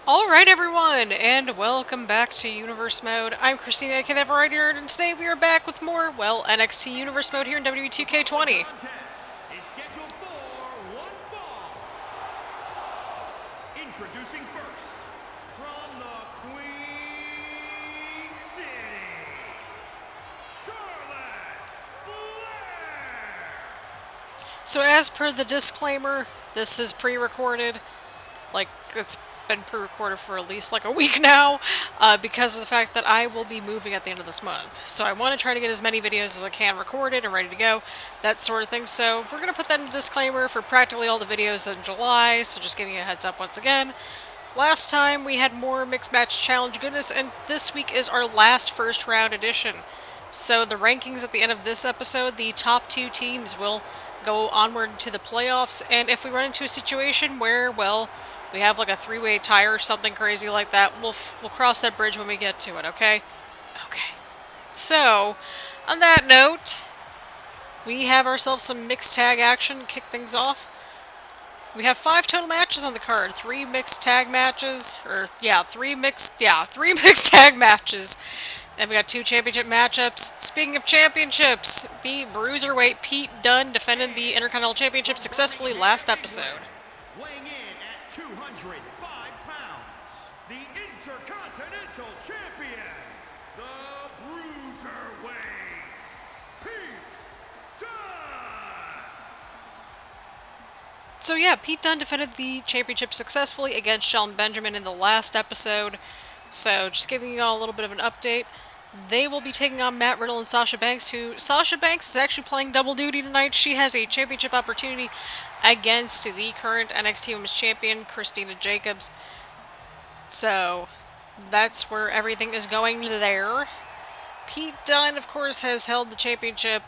Alright everyone, and welcome back to Universe Mode. I'm Christina, aka the Variety Nerd, and today we are back with more, well, NXT Universe Mode here in WWE 2K20. Introducing first, from the Queen City, Charlotte Flair! So as per the disclaimer, this is pre-recorded. Like, it's been pre-recorded for at least like a week now, because of the fact that I will be moving at the end of this month. So I want to try to get as many videos as I can recorded and ready to go, that sort of thing. So we're going to put that in the disclaimer for practically all the videos in July, so just giving you a heads up once again. Last time we had more Mixed Match Challenge goodness, and this week is our last first round edition. So the rankings at the end of this episode, the top two teams will go onward to the playoffs, and if we run into a situation where, well, we have like a three-way tie or something crazy like that, we'll cross that bridge when we get to it, okay? Okay. So, on that note, we have ourselves some mixed tag action to kick things off. We have 5 total matches on the card. 3 mixed tag matches, three mixed tag matches. And we got 2 championship matchups. Speaking of championships, the Bruiserweight Pete Dunne defended the Intercontinental Championship successfully last episode. Weighing in at 205 pounds, the Intercontinental Champion, the Bruiserweight, Pete Dunne! So yeah, Pete Dunne defended the championship successfully against Shelton Benjamin in the last episode. So just giving you all a little bit of an update. They will be taking on Matt Riddle and Sasha Banks, who Sasha Banks is actually playing double duty tonight. She has a championship opportunity against the current NXT Women's Champion, Christina Jacobs. So that's where everything is going there. Pete Dunne, of course, has held the championship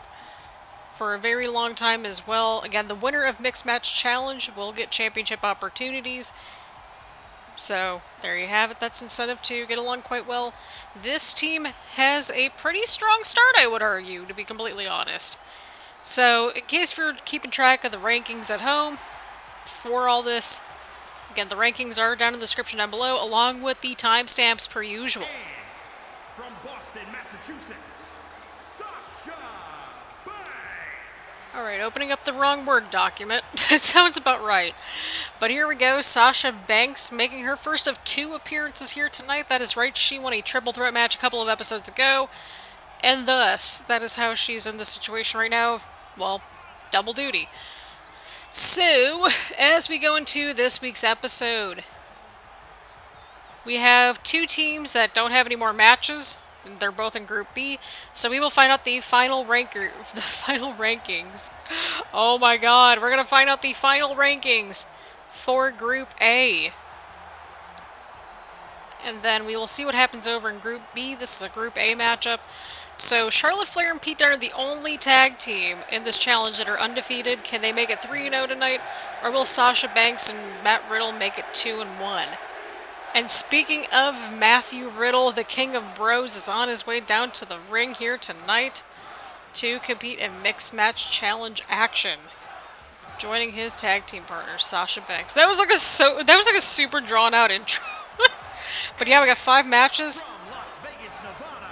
for a very long time as well. Again, the winner of Mixed Match Challenge will get championship opportunities. So, there you have it. That's incentive to get along quite well. This team has a pretty strong start, I would argue, to be completely honest. So, in case you're keeping track of the rankings at home, for all this, again, the rankings are down in the description down below, along with the timestamps per usual. And from Boston, Massachusetts, Sasha Banks! Alright, opening up the wrong Word document. That sounds about right. But here we go, Sasha Banks making her first of 2 appearances here tonight. That is right, she won a triple threat match a couple of episodes ago. And thus, that is how she's in this situation right now of, well, double duty. So, as we go into this week's episode, we have 2 teams that don't have any more matches. They're both in Group B, so we will find out the final rankings. Oh my god, we're gonna find out the final rankings for Group A. And then we will see what happens over in Group B. This is a Group A matchup. So Charlotte Flair and Pete Dunne are the only tag team in this challenge that are undefeated. Can they make it 3-0 tonight? Or will Sasha Banks and Matt Riddle make it 2-1? And speaking of Matthew Riddle, the King of Bros is on his way down to the ring here tonight to compete in Mixed Match Challenge action, joining his tag team partner Sasha Banks. That was like a super drawn out intro. But yeah, we got 5 matches. From Las Vegas, Nevada,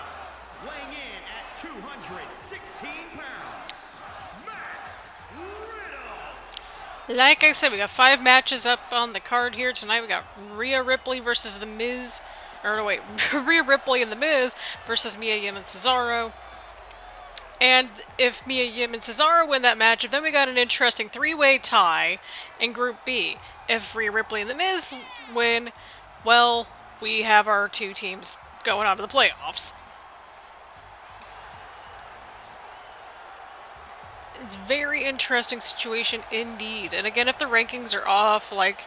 weighing in at 216 pounds, Matt Riddle! Like I said, we got 5 matches up on the card here tonight. We got Rhea Ripley versus The Miz. Or no, wait, Rhea Ripley and The Miz versus Mia Yim and Cesaro. And if Mia Yim and Cesaro win that matchup, then we got an interesting 3-way tie in Group B. If Rhea Ripley and The Miz win, well, we have our 2 teams going on to the playoffs. It's a very interesting situation indeed. And again, if the rankings are off, like,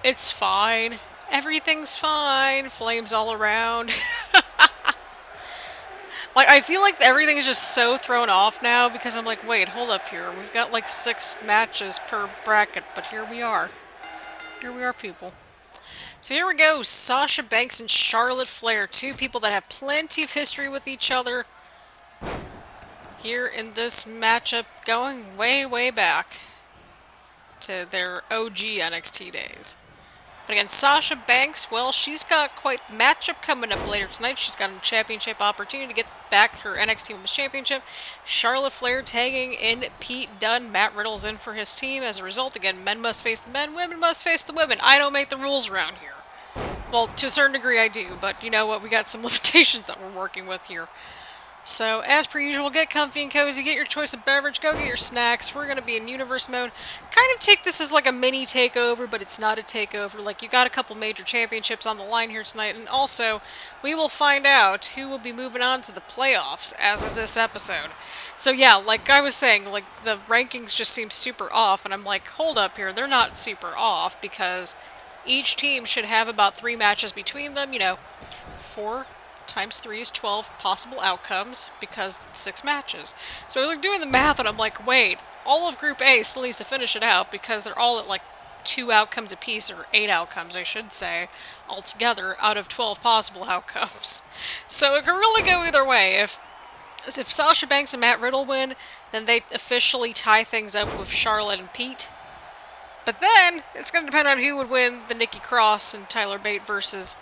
it's fine. Everything's fine. Flames all around. Like, I feel like everything is just so thrown off now because I'm like, wait, hold up here. We've got like 6 matches per bracket, but here we are. Here we are, people. So here we go. Sasha Banks and Charlotte Flair. 2 people that have plenty of history with each other. Here in this matchup, going way, way back to their OG NXT days. But again, Sasha Banks, well, she's got quite the matchup coming up later tonight. She's got a championship opportunity to get back her NXT Women's Championship. Charlotte Flair tagging in Pete Dunne. Matt Riddle's in for his team. As a result, again, men must face the men, women must face the women. I don't make the rules around here. Well, to a certain degree I do, but you know what? We got some limitations that we're working with here. So, as per usual, get comfy and cozy, get your choice of beverage, go get your snacks. We're going to be in universe mode. Kind of take this as like a mini takeover, but it's not a takeover. Like, you got a couple major championships on the line here tonight, and also, we will find out who will be moving on to the playoffs as of this episode. So yeah, like I was saying, like, the rankings just seem super off, and I'm like, hold up here, they're not super off, because each team should have about 3 matches between them, you know, 4 times 3 is 12 possible outcomes because 6 matches. So I was like doing the math and I'm like, wait, all of Group A still needs to finish it out because they're all at like 2 outcomes apiece, or 8 outcomes I should say, altogether out of 12 possible outcomes. So it could really go either way. If Sasha Banks and Matt Riddle win, then they officially tie things up with Charlotte and Pete. But then, it's going to depend on who would win the Nikki Cross and Tyler Bate versus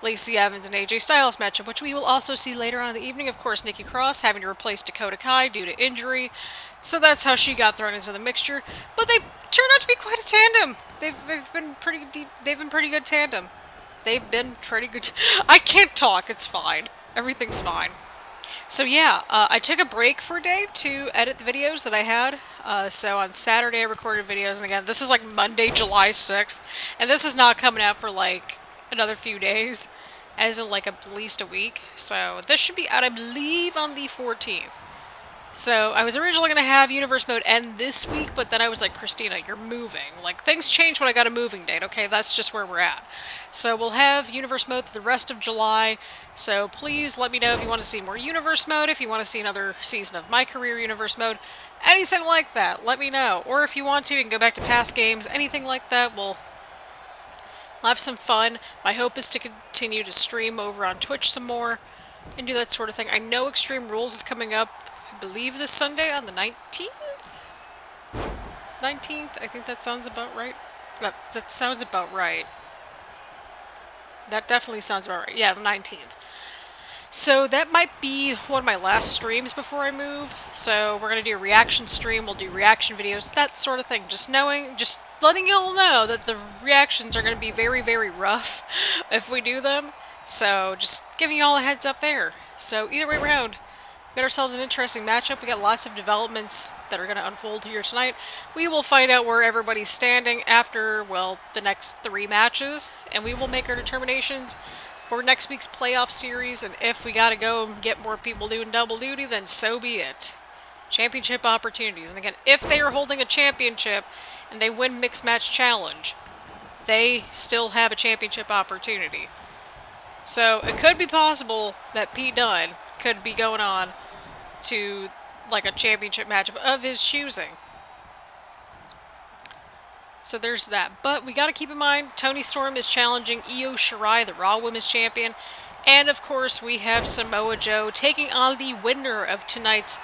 Lacey Evans and AJ Styles matchup, which we will also see later on in the evening. Of course, Nikki Cross having to replace Dakota Kai due to injury, so that's how she got thrown into the mixture. But they turned out to be quite a tandem. They've been pretty good tandem. They've been pretty good. I can't talk. It's fine. Everything's fine. So yeah, I took a break for a day to edit the videos that I had. So on Saturday I recorded videos, and again, this is like Monday, July 6th, and this is not coming out for like another few days, as in like at least a week. So this should be out, I believe, on the 14th. So I was originally going to have Universe Mode end this week, but then I was like, Christina, you're moving. Like, things change when I got a moving date, okay? That's just where we're at. So we'll have Universe Mode for the rest of July. So please let me know if you want to see more Universe Mode, if you want to see another season of My Career Universe Mode, anything like that, let me know. Or if you want to, you can go back to past games, anything like that. We'll have some fun. My hope is to continue to stream over on Twitch some more and do that sort of thing. I know Extreme Rules is coming up, I believe, this Sunday on the 19th? 19th? I think that sounds about right. That sounds about right. That definitely sounds about right. Yeah, the 19th. So that might be one of my last streams before I move. So we're going to do a reaction stream, we'll do reaction videos, that sort of thing. Just letting you all know that the reactions are going to be very, very rough if we do them. So just giving you all a heads up there. So either way around, we got ourselves an interesting matchup. We got lots of developments that are going to unfold here tonight. We will find out where everybody's standing after, well, the next 3 matches. And we will make our determinations for next week's playoff series, and if we gotta go and get more people doing double duty, then so be it. Championship opportunities. And again, if they are holding a championship and they win Mixed Match Challenge, they still have a championship opportunity. So it could be possible that Pete Dunne could be going on to like a championship matchup of his choosing. So there's that. But we got to keep in mind, Toni Storm is challenging Io Shirai, the Raw Women's Champion. And of course, we have Samoa Joe taking on the winner of tonight's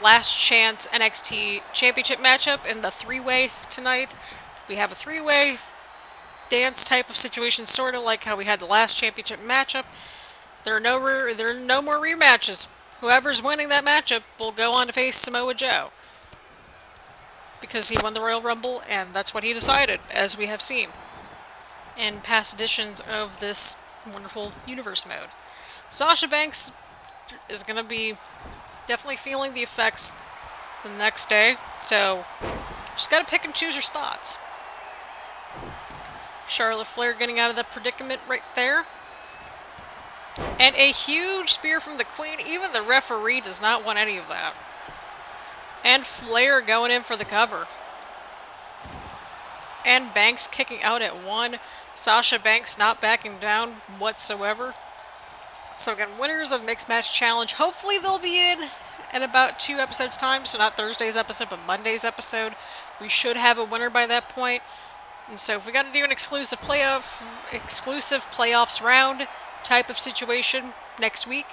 Last Chance NXT Championship matchup in the 3-way tonight. We have a 3-way dance type of situation, sort of like how we had the last championship matchup. There are no more rematches. Whoever's winning that matchup will go on to face Samoa Joe, because he won the Royal Rumble, and that's what he decided, as we have seen in past editions of this wonderful universe mode. Sasha Banks is going to be definitely feeling the effects the next day, so just got to pick and choose your spots. Charlotte Flair getting out of the predicament right there. And a huge spear from the Queen. Even the referee does not want any of that. And Flair going in for the cover. And Banks kicking out at 1. Sasha Banks not backing down whatsoever. So again, winners of Mixed Match Challenge. Hopefully they'll be in about 2 episodes time. So not Thursday's episode, but Monday's episode. We should have a winner by that point. And so if we got to do an exclusive playoffs round type of situation next week,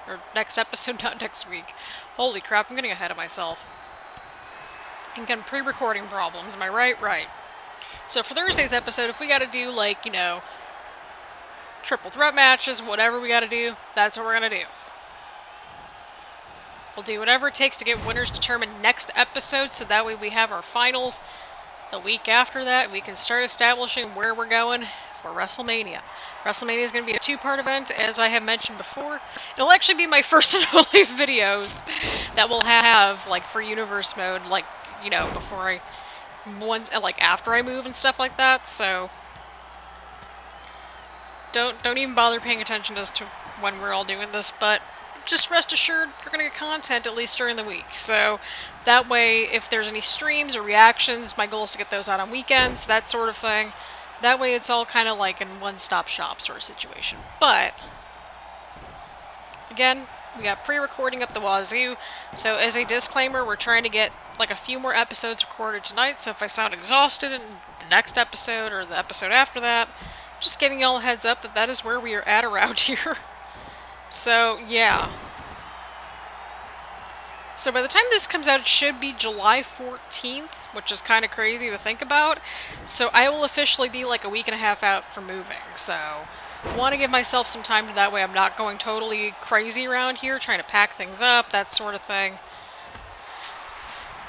or next episode, not next week. Holy crap, I'm getting ahead of myself. I'm getting pre-recording problems, am I right? Right. So for Thursday's episode, if we gotta do, like, you know, triple threat matches, whatever we gotta do, that's what we're gonna do. We'll do whatever it takes to get winners determined next episode, so that way we have our finals the week after that, and we can start establishing where we're going for WrestleMania. WrestleMania is going to be a two-part event, as I have mentioned before. It'll actually be my first and only videos that we'll have, like, for Universe Mode, like, you know, before I, like, after I move and stuff like that, so don't even bother paying attention as to when we're all doing this, but just rest assured you're going to get content at least during the week. So that way, if there's any streams or reactions, my goal is to get those out on weekends, that sort of thing. That way it's all kind of like in one-stop shop sort of situation. But, again, we got pre-recording up the wazoo. So as a disclaimer, we're trying to get like a few more episodes recorded tonight. So if I sound exhausted in the next episode or the episode after that, just giving y'all a heads up that that is where we are at around here. So, yeah. So by the time this comes out, it should be July 14th, which is kind of crazy to think about. So I will officially be like a week and a half out from moving. So I want to give myself some time to that way I'm not going totally crazy around here, trying to pack things up, that sort of thing.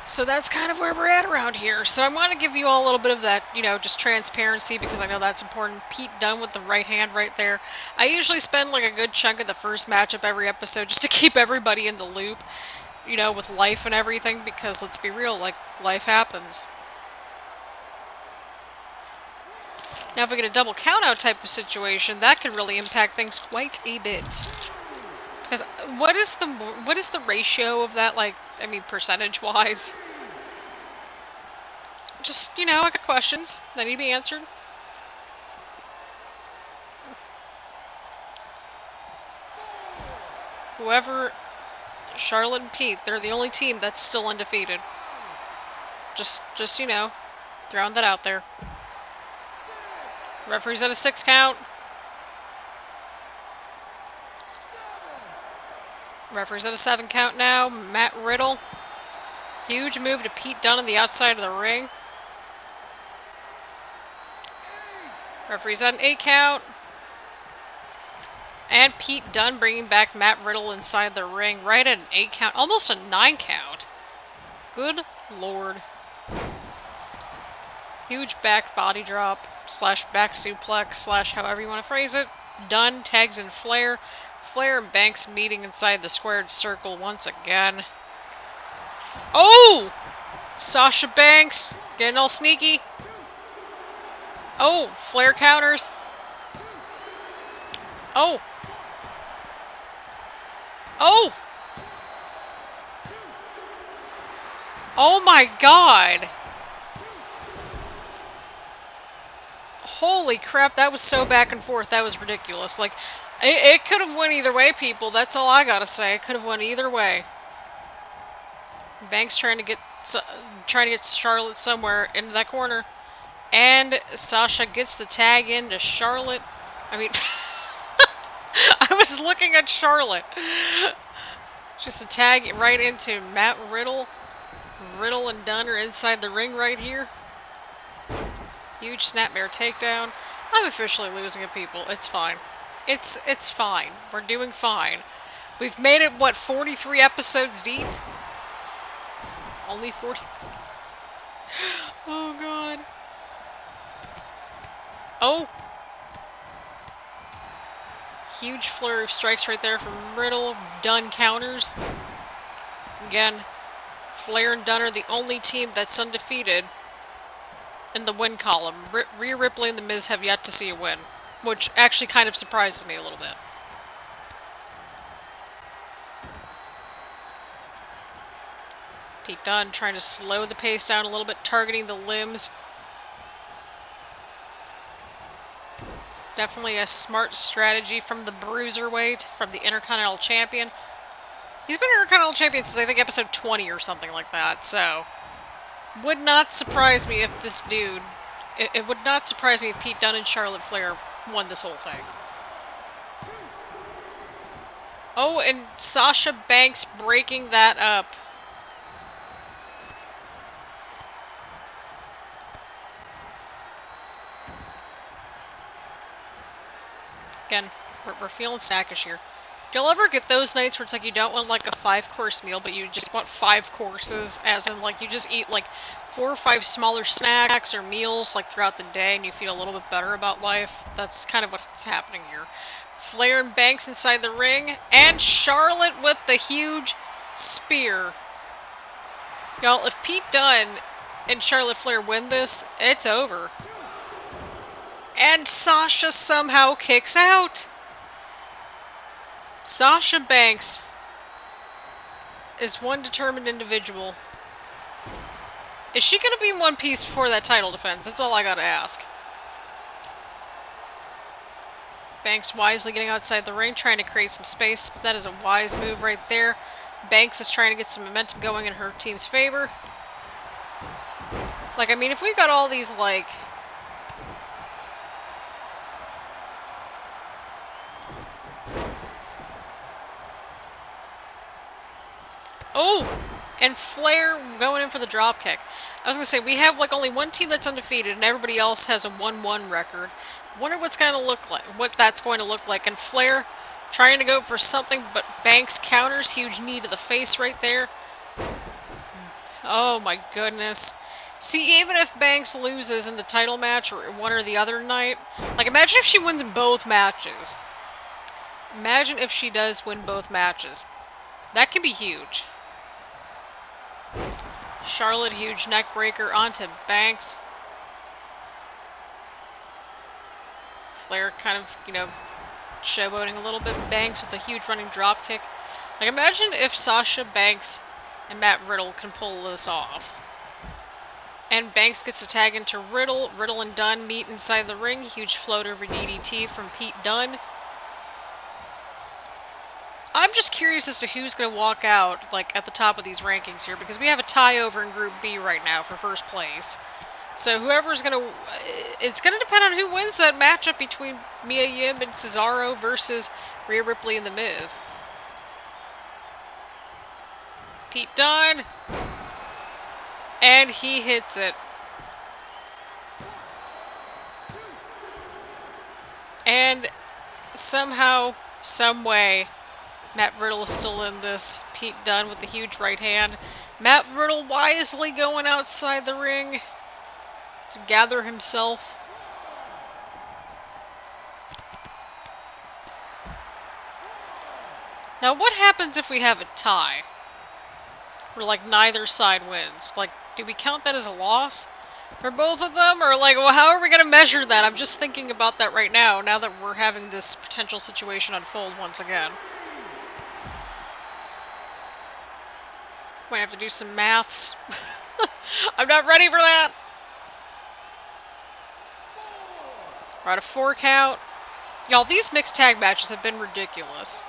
So that's kind of where we're at around here. So I want to give you all a little bit of that, you know, just transparency, because I know that's important. Pete Dunne with the right hand right there. I usually spend like a good chunk of the first matchup every episode just to keep everybody in the loop, you know, with life and everything, because let's be real, like, life happens. Now if we get a double count-out type of situation, that could really impact things quite a bit. Because what is the ratio of that, like, I mean, percentage-wise? Just, you know, I got questions that need to be answered. Whoever, Charlotte and Pete, they're the only team that's still undefeated. Just, you know, throwing that out there. Referee's at a 6 count. Referee's at a 7 count now. Matt Riddle. Huge move to Pete Dunne on the outside of the ring. Referee's at an 8 count. And Pete Dunne bringing back Matt Riddle inside the ring right at an 8 count. Almost a 9 count. Good lord. Huge back body drop / back suplex / however you want to phrase it. Dunne tags in Flair. Flair and Banks meeting inside the squared circle once again. Oh! Sasha Banks getting all sneaky. Oh, Flair counters. Oh. Oh! Oh my god! Holy crap, that was so back and forth, that was ridiculous. Like, it could have went either way, people. That's all I gotta say. It could have went either way. Banks trying to get Charlotte somewhere into that corner. And Sasha gets the tag into Charlotte. I mean, I was looking at Charlotte. Just a tag right into Matt Riddle. Riddle and Dunne are inside the ring right here. Huge snapmare takedown. I'm officially losing it, people. It's fine. It's fine. We're doing fine. We've made it, what, 43 episodes deep? Only 40. Oh, God. Oh. Huge flurry of strikes right there from Riddle. Dunne counters. Again, Flair and Dunne are the only team that's undefeated in the win column. Rhea Ripley and The Miz have yet to see a win, which actually kind of surprises me a little bit. Pete Dunne trying to slow the pace down a little bit, targeting the limbs. Definitely a smart strategy from the Bruiserweight, from the Intercontinental Champion. He's been Intercontinental Champion since, I think, episode 20 or something like that, so would not surprise me if this dude... It would not surprise me if Pete Dunne and Charlotte Flair won this whole thing. Oh, and Sasha Banks breaking that up. Again, we're feeling snackish here. Do y'all ever get those nights where it's like you don't want like a 5-course meal, but you just want 5 courses, as in like you just eat like 4 or 5 smaller snacks or meals like throughout the day and you feel a little bit better about life? That's kind of what's happening here. Flair and Banks inside the ring, and Charlotte with the huge spear. Y'all, if Pete Dunne and Charlotte Flair win this, it's over. And Sasha somehow kicks out. Sasha Banks is one determined individual. Is she going to be in one piece before that title defense? That's all I gotta ask. Banks wisely getting outside the ring, trying to create some space. That is a wise move right there. Banks is trying to get some momentum going in her team's favor. Like, I mean, if we got all these, like... Oh! And Flair going in for the dropkick. I was going to say, we have, like, only one team that's undefeated, and everybody else has a 1-1 record. Wonder what's going to look like, what that's going to look like. And Flair trying to go for something, but Banks counters. Huge knee to the face right there. Oh, my goodness. See, even if Banks loses in the title match, or one or the other night, like, imagine if she wins both matches. Imagine if she does win both matches. That could be huge. Charlotte, huge neck breaker onto Banks. Flair kind of, you know, showboating a little bit. Banks with a huge running drop kick. Like, imagine if Sasha, Banks, and Matt Riddle can pull this off. And Banks gets a tag into Riddle. Riddle and Dunne meet inside the ring. Huge float over DDT from Pete Dunne. I'm just curious as to who's going to walk out, like, at the top of these rankings here, because we have a tie over in Group B right now for first place. So whoever's going to... It's going to depend on who wins that matchup between Mia Yim and Cesaro versus Rhea Ripley and The Miz. Pete Dunne. And he hits it. And somehow, some way... Matt Riddle is still in this. Pete Dunne with the huge right hand. Matt Riddle wisely going outside the ring to gather himself. Now, what happens if we have a tie? Where, like, neither side wins? Like, do we count that as a loss for both of them? Or, like, well, how are we going to measure that? I'm just thinking about that right now that we're having this potential situation unfold once again. Might have to do some maths. I'm not ready for that. We're at a 4 count. Y'all, these mixed tag matches have been ridiculous.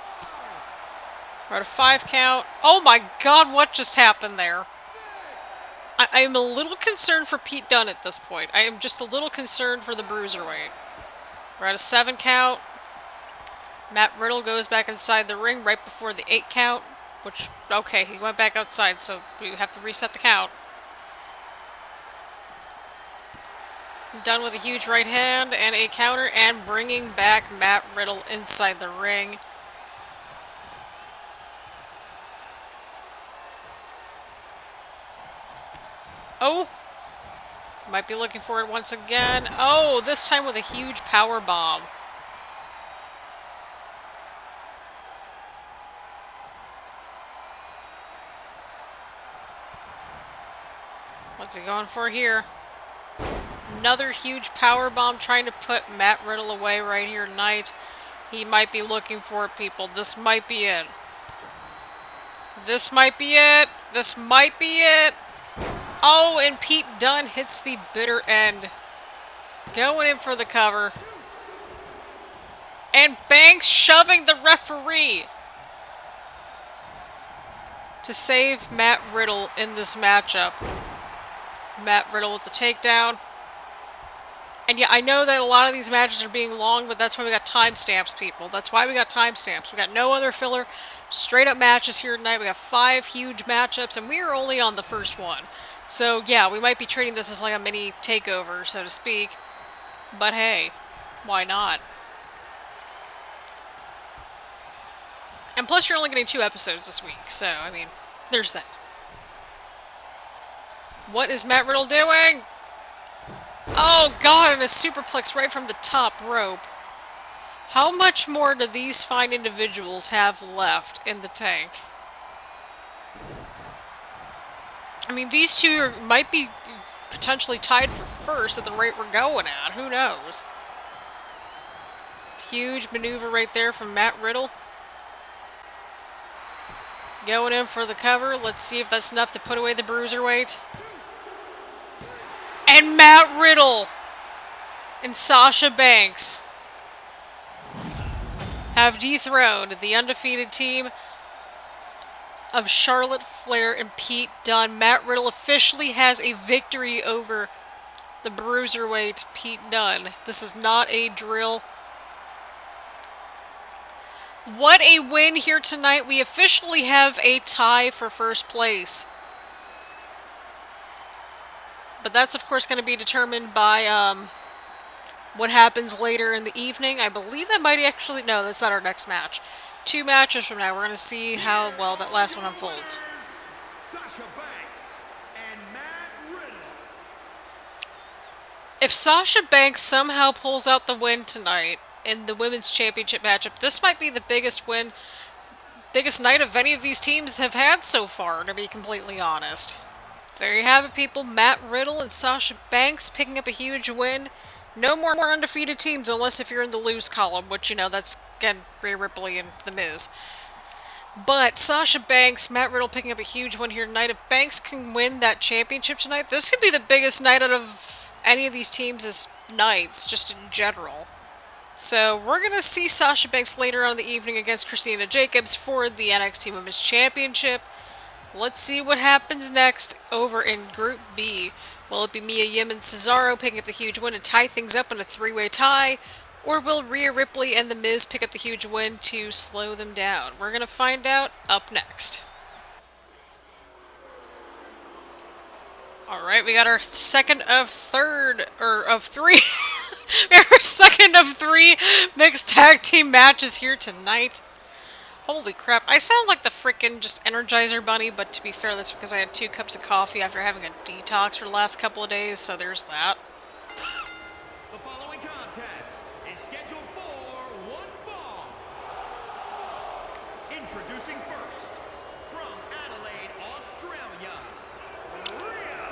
We're at a 5 count. Oh my god, what just happened there? I am a little concerned for Pete Dunne at this point. I am just a little concerned for the Bruiserweight. We're at a 7 count. Matt Riddle goes back inside the ring right before the 8 count. Which, okay, he went back outside, so we have to reset the count. Dunne with a huge right hand and a counter, and bringing back Matt Riddle inside the ring. Oh! Might be looking for it once again. Oh, this time with a huge power bomb. What's he going for here? Another huge power bomb trying to put Matt Riddle away right here tonight. He might be looking for it, people. This might be it. This might be it. This might be it. Oh, and Pete Dunne hits the bitter end. Going in for the cover. And Banks shoving the referee to save Matt Riddle in this matchup. Matt Riddle with the takedown. And yeah, I know that a lot of these matches are being long, but that's why we got timestamps, people. That's why we got timestamps. We got no other filler, straight up matches here tonight. We got 5 huge matchups, and we are only on the first one. So yeah, we might be treating this as like a mini takeover, so to speak. But hey, why not? And plus, you're only getting 2 episodes this week, so, I mean, there's that. What is Matt Riddle doing? Oh, God, and a superplex right from the top rope. How much more do these fine individuals have left in the tank? I mean, these two might be potentially tied for first at the rate we're going at. Who knows? Huge maneuver right there from Matt Riddle. Going in for the cover. Let's see if that's enough to put away the Bruiserweight. And Matt Riddle and Sasha Banks have dethroned the undefeated team of Charlotte Flair and Pete Dunne. Matt Riddle officially has a victory over the Bruiserweight Pete Dunne. This is not a drill. What a win here tonight. We officially have a tie for first place. But that's, of course, going to be determined by what happens later in the evening. I believe that might actually... No, that's not our next match. 2 matches from now, we're going to see how well that last one unfolds. Sasha Banks and Matt Riddle. If Sasha Banks somehow pulls out the win tonight in the Women's Championship matchup, this might be the biggest win, biggest night of any of these teams have had so far, to be completely honest. There you have it, people. Matt Riddle and Sasha Banks picking up a huge win. No more undefeated teams unless if you're in the lose column, which, you know, that's, again, Rhea Ripley and The Miz. But Sasha Banks, Matt Riddle picking up a huge win here tonight. If Banks can win that championship tonight, this could be the biggest night out of any of these teams' nights, just in general. So we're going to see Sasha Banks later on in the evening against Christina Jacobs for the NXT Women's Championship. Let's see what happens next over in Group B. Will it be Mia Yim and Cesaro picking up the huge win to tie things up in a 3-way tie? Or will Rhea Ripley and The Miz pick up the huge win to slow them down? We're going to find out up next. Alright, we got our second of three. We have our second of 3 mixed tag team matches here tonight. Holy crap, I sound like the frickin' just Energizer Bunny, but to be fair, that's because I had 2 cups of coffee after having a detox for the last couple of days, so there's that. The following contest is scheduled for 1 fall. Introducing first, from Adelaide, Australia, Rhea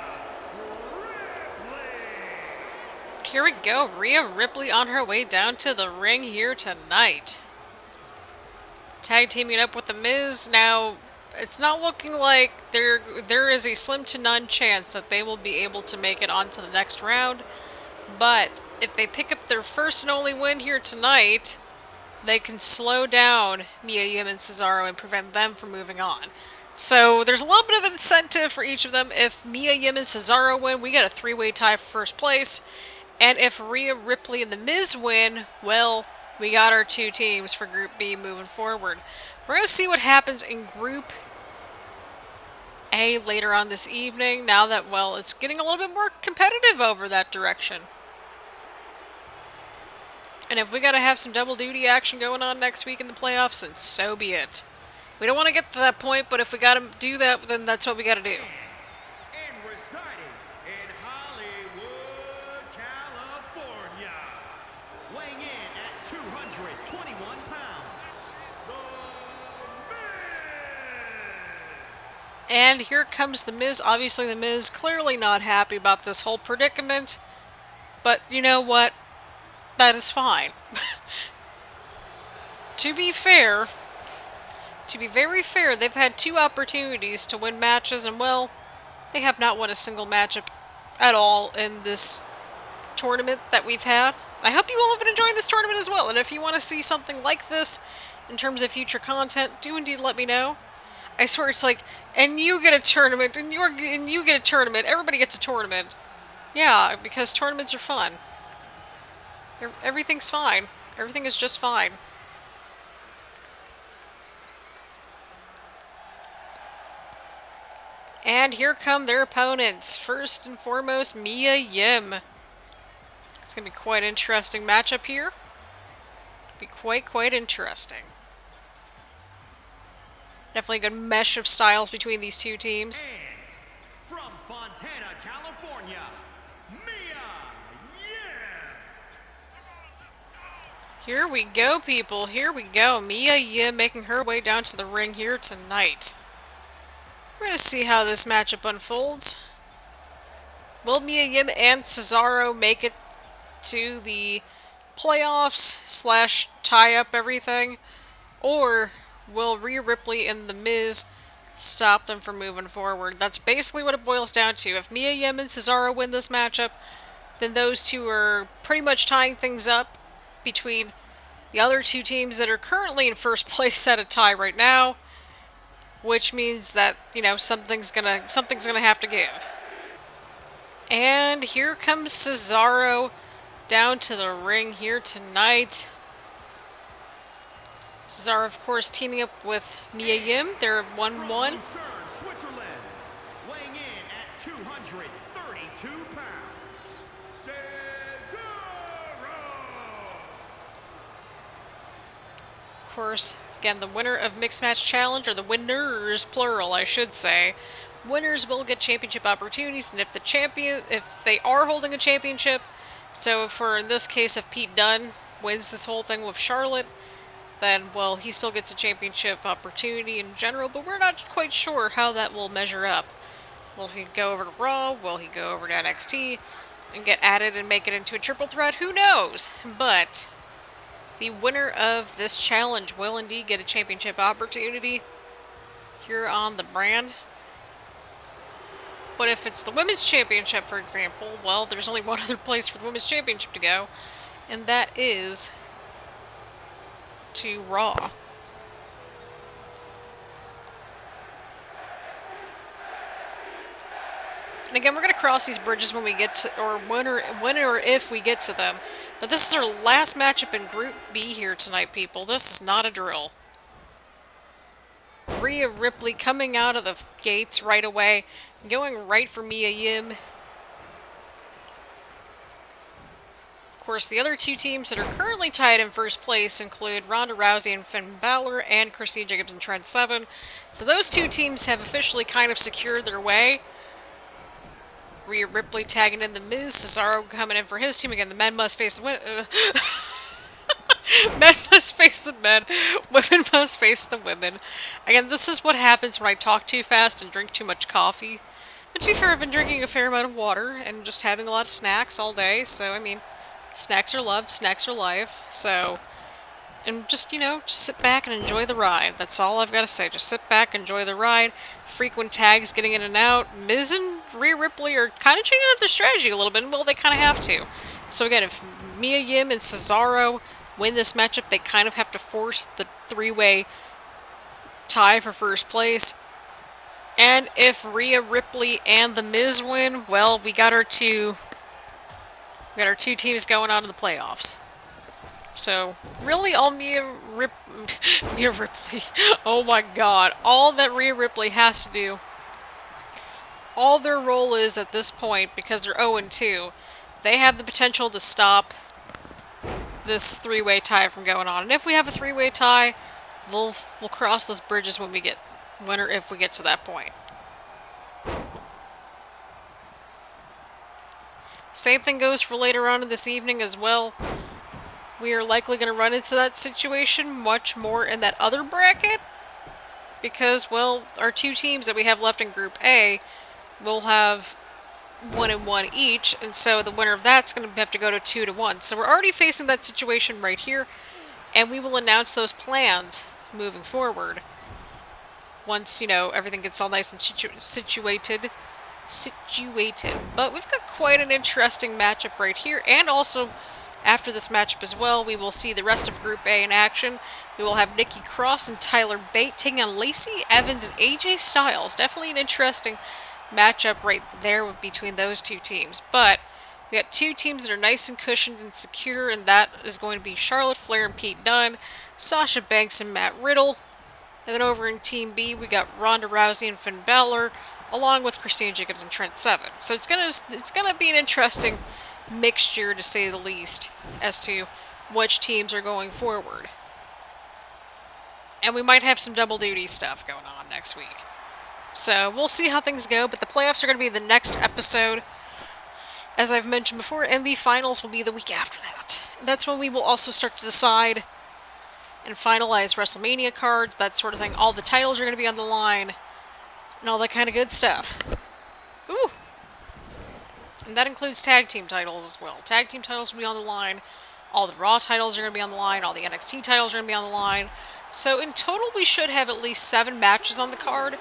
Ripley. Here we go, Rhea Ripley on her way down to the ring here tonight. Tag teaming up with The Miz. Now, it's not looking like there is a slim to none chance that they will be able to make it onto the next round. But if they pick up their first and only win here tonight, they can slow down Mia Yim and Cesaro and prevent them from moving on. So there's a little bit of an incentive for each of them. If Mia Yim and Cesaro win, we get a 3-way tie for first place. And if Rhea Ripley and The Miz win, well, we got our 2 teams for Group B moving forward. We're going to see what happens in Group A later on this evening, now that, well, it's getting a little bit more competitive over that direction. And if we got to have some double duty action going on next week in the playoffs, then so be it. We don't want to get to that point, but if we got to do that, then that's what we got to do. And residing in Hollywood, California, weighing in at 221 pounds, The Miz. And here comes The Miz. Obviously, The Miz clearly not happy about this whole predicament. But you know what? That is fine. To be fair, to be very fair, they've had 2 opportunities to win matches, and well, they have not won a single matchup at all in this tournament that we've had. I hope you all have been enjoying this tournament as well, and if you want to see something like this in terms of future content, do indeed let me know. I swear it's like, and you get a tournament, and you get a tournament, everybody gets a tournament. Yeah, because tournaments are fun. Everything's fine. Everything is just fine. And here come their opponents. First and foremost, Mia Yim. It's going to be quite an interesting matchup here. Be quite interesting. Definitely a good mesh of styles between these two teams. And from Fontana, California, Mia Yim. Here we go, people. Here we go. Mia Yim making her way down to the ring here tonight. We're going to see how this matchup unfolds. Will Mia Yim and Cesaro make it to the playoffs / tie up everything? Or will Rhea Ripley and The Miz stop them from moving forward? That's basically what it boils down to. If Mia Yim and Cesaro win this matchup, then those two are pretty much tying things up between the other two teams that are currently in first place at a tie right now, which means that, you know, something's gonna have to give. And here comes Cesaro down to the ring here tonight. Cesaro, of course, teaming up with Mia Yim. They're 1-1. Switzerland, weighing in at 232 pounds, Cesaro. Of course, again, the winner of Mixed Match Challenge, or the winners, plural, I should say, winners will get championship opportunities, and if they are holding a championship, so for in this case, if Pete Dunne wins this whole thing with Charlotte, then, well, he still gets a championship opportunity in general, but we're not quite sure how that will measure up. Will he go over to Raw? Will he go over to NXT and get added and make it into a triple threat? Who knows? But the winner of this challenge will indeed get a championship opportunity here on the brand. But if it's the Women's Championship, for example, well, there's only one other place for the Women's Championship to go, and that is to Raw. And again, we're going to cross these bridges when we get to, or when or if we get to them. But this is our last matchup in Group B here tonight, people. This is not a drill. Rhea Ripley coming out of the gates right away, going right for Mia Yim. Of course, the other two teams that are currently tied in first place include Ronda Rousey and Finn Balor and Christina Jacobs and Trent Seven. So those two teams have officially kind of secured their way. Rhea Ripley tagging in The Miz, Cesaro coming in for his team. Again, the men must face the women. Men must face the men. Women must face the women. Again, this is what happens when I talk too fast and drink too much coffee. But to be fair, I've been drinking a fair amount of water and just having a lot of snacks all day. So, I mean, snacks are love, snacks are life. So, and just, you know, just sit back and enjoy the ride. That's all I've got to say. Just sit back, enjoy the ride. Frequent tags getting in and out. Miz and Rhea Ripley are kind of changing up their strategy a little bit. Well, they kind of have to. So again, if Mia Yim and Cesaro win this matchup, they kind of have to force the three-way tie for first place. And if Rhea Ripley and The Miz win, well, we got our two teams going on to the playoffs. So, really all Mia Ripley, oh my god, all that Rhea Ripley has to do, all their role is at this point, because they're 0-2, they have the potential to stop this three-way tie from going on. And if we have a three-way tie, we'll cross those bridges when or if we get to that point. Same thing goes for later on in this evening as well. We are likely going to run into that situation much more in that other bracket. Because, well, our two teams that we have left in Group A will have 1-1 each. And so the winner of that's going to have to go to 2-1. So we're already facing that situation right here. And we will announce those plans moving forward. Once, you know, everything gets all nice and situated. But we've got quite an interesting matchup right here. And also, after this matchup as well, we will see the rest of Group A in action. We will have Nikki Cross and Tyler Bate taking on Lacey Evans and AJ Styles. Definitely an interesting matchup right there between those two teams. But we got two teams that are nice and cushioned and secure, and that is going to be Charlotte Flair and Pete Dunne, Sasha Banks and Matt Riddle. And then over in Team B, we got Ronda Rousey and Finn Balor, along with Christina Jacobs and Trent Seven. So it's gonna be an interesting mixture, to say the least, as to which teams are going forward. And we might have some double duty stuff going on next week. So we'll see how things go, but the playoffs are going to be the next episode, as I've mentioned before, and the finals will be the week after that. That's when we will also start to decide and finalize WrestleMania cards, that sort of thing. All the titles are going to be on the line, and all that kind of good stuff. Ooh! And that includes tag team titles as well. Tag team titles will be on the line. All the Raw titles are going to be on the line. All the NXT titles are going to be on the line. So in total, we should have at least 7 matches on the card.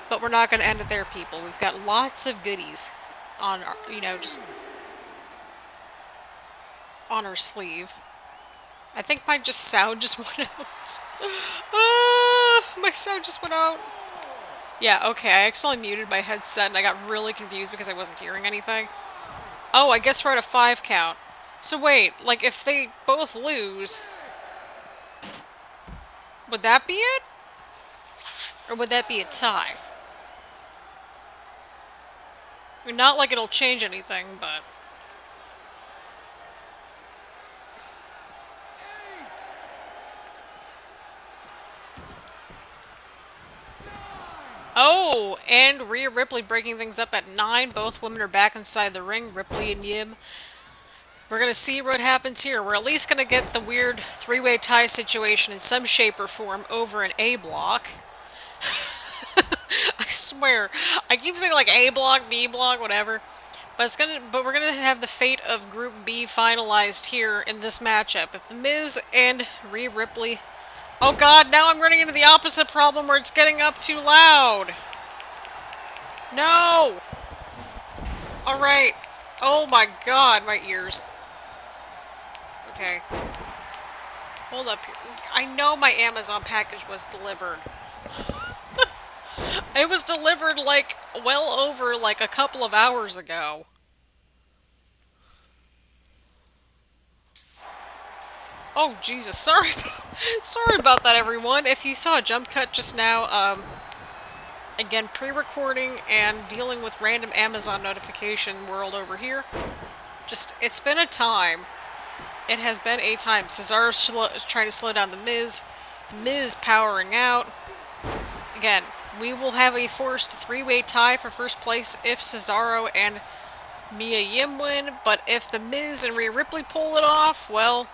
But we're not going to end it there, people. We've got lots of goodies on our, just on our sleeve. I think my sound just went out. My sound just went out. Yeah, okay, I accidentally muted my headset and I got really confused because I wasn't hearing anything. Oh, I guess we're at a 5 count. So wait, like if they both lose, would that be it? Or would that be a tie? Not like it'll change anything, but... Oh, and Rhea Ripley breaking things up at 9. Both women are back inside the ring, Ripley and Yim. We're going to see what happens here. We're at least going to get the weird 3-way tie situation in some shape or form over an A block. I swear. I keep saying like A block, B block, whatever. But we're gonna have the fate of Group B finalized here in this matchup. If The Miz and Rhea Ripley... Oh god, now I'm running into the opposite problem where it's getting up too loud. No! Alright. Oh my god, my ears. Okay. Hold up here. I know my Amazon package was delivered. It was delivered like well over like a couple of hours ago. Oh Jesus, sorry. Sorry about that, everyone. If you saw a jump cut just now, again, pre-recording and dealing with random Amazon notification world over here. It's been a time. It has been a time. Cesaro's trying to slow down the Miz. Miz powering out. Again, we will have a forced 3-way tie for first place if Cesaro and Mia Yim win, but if The Miz and Rhea Ripley pull it off, well,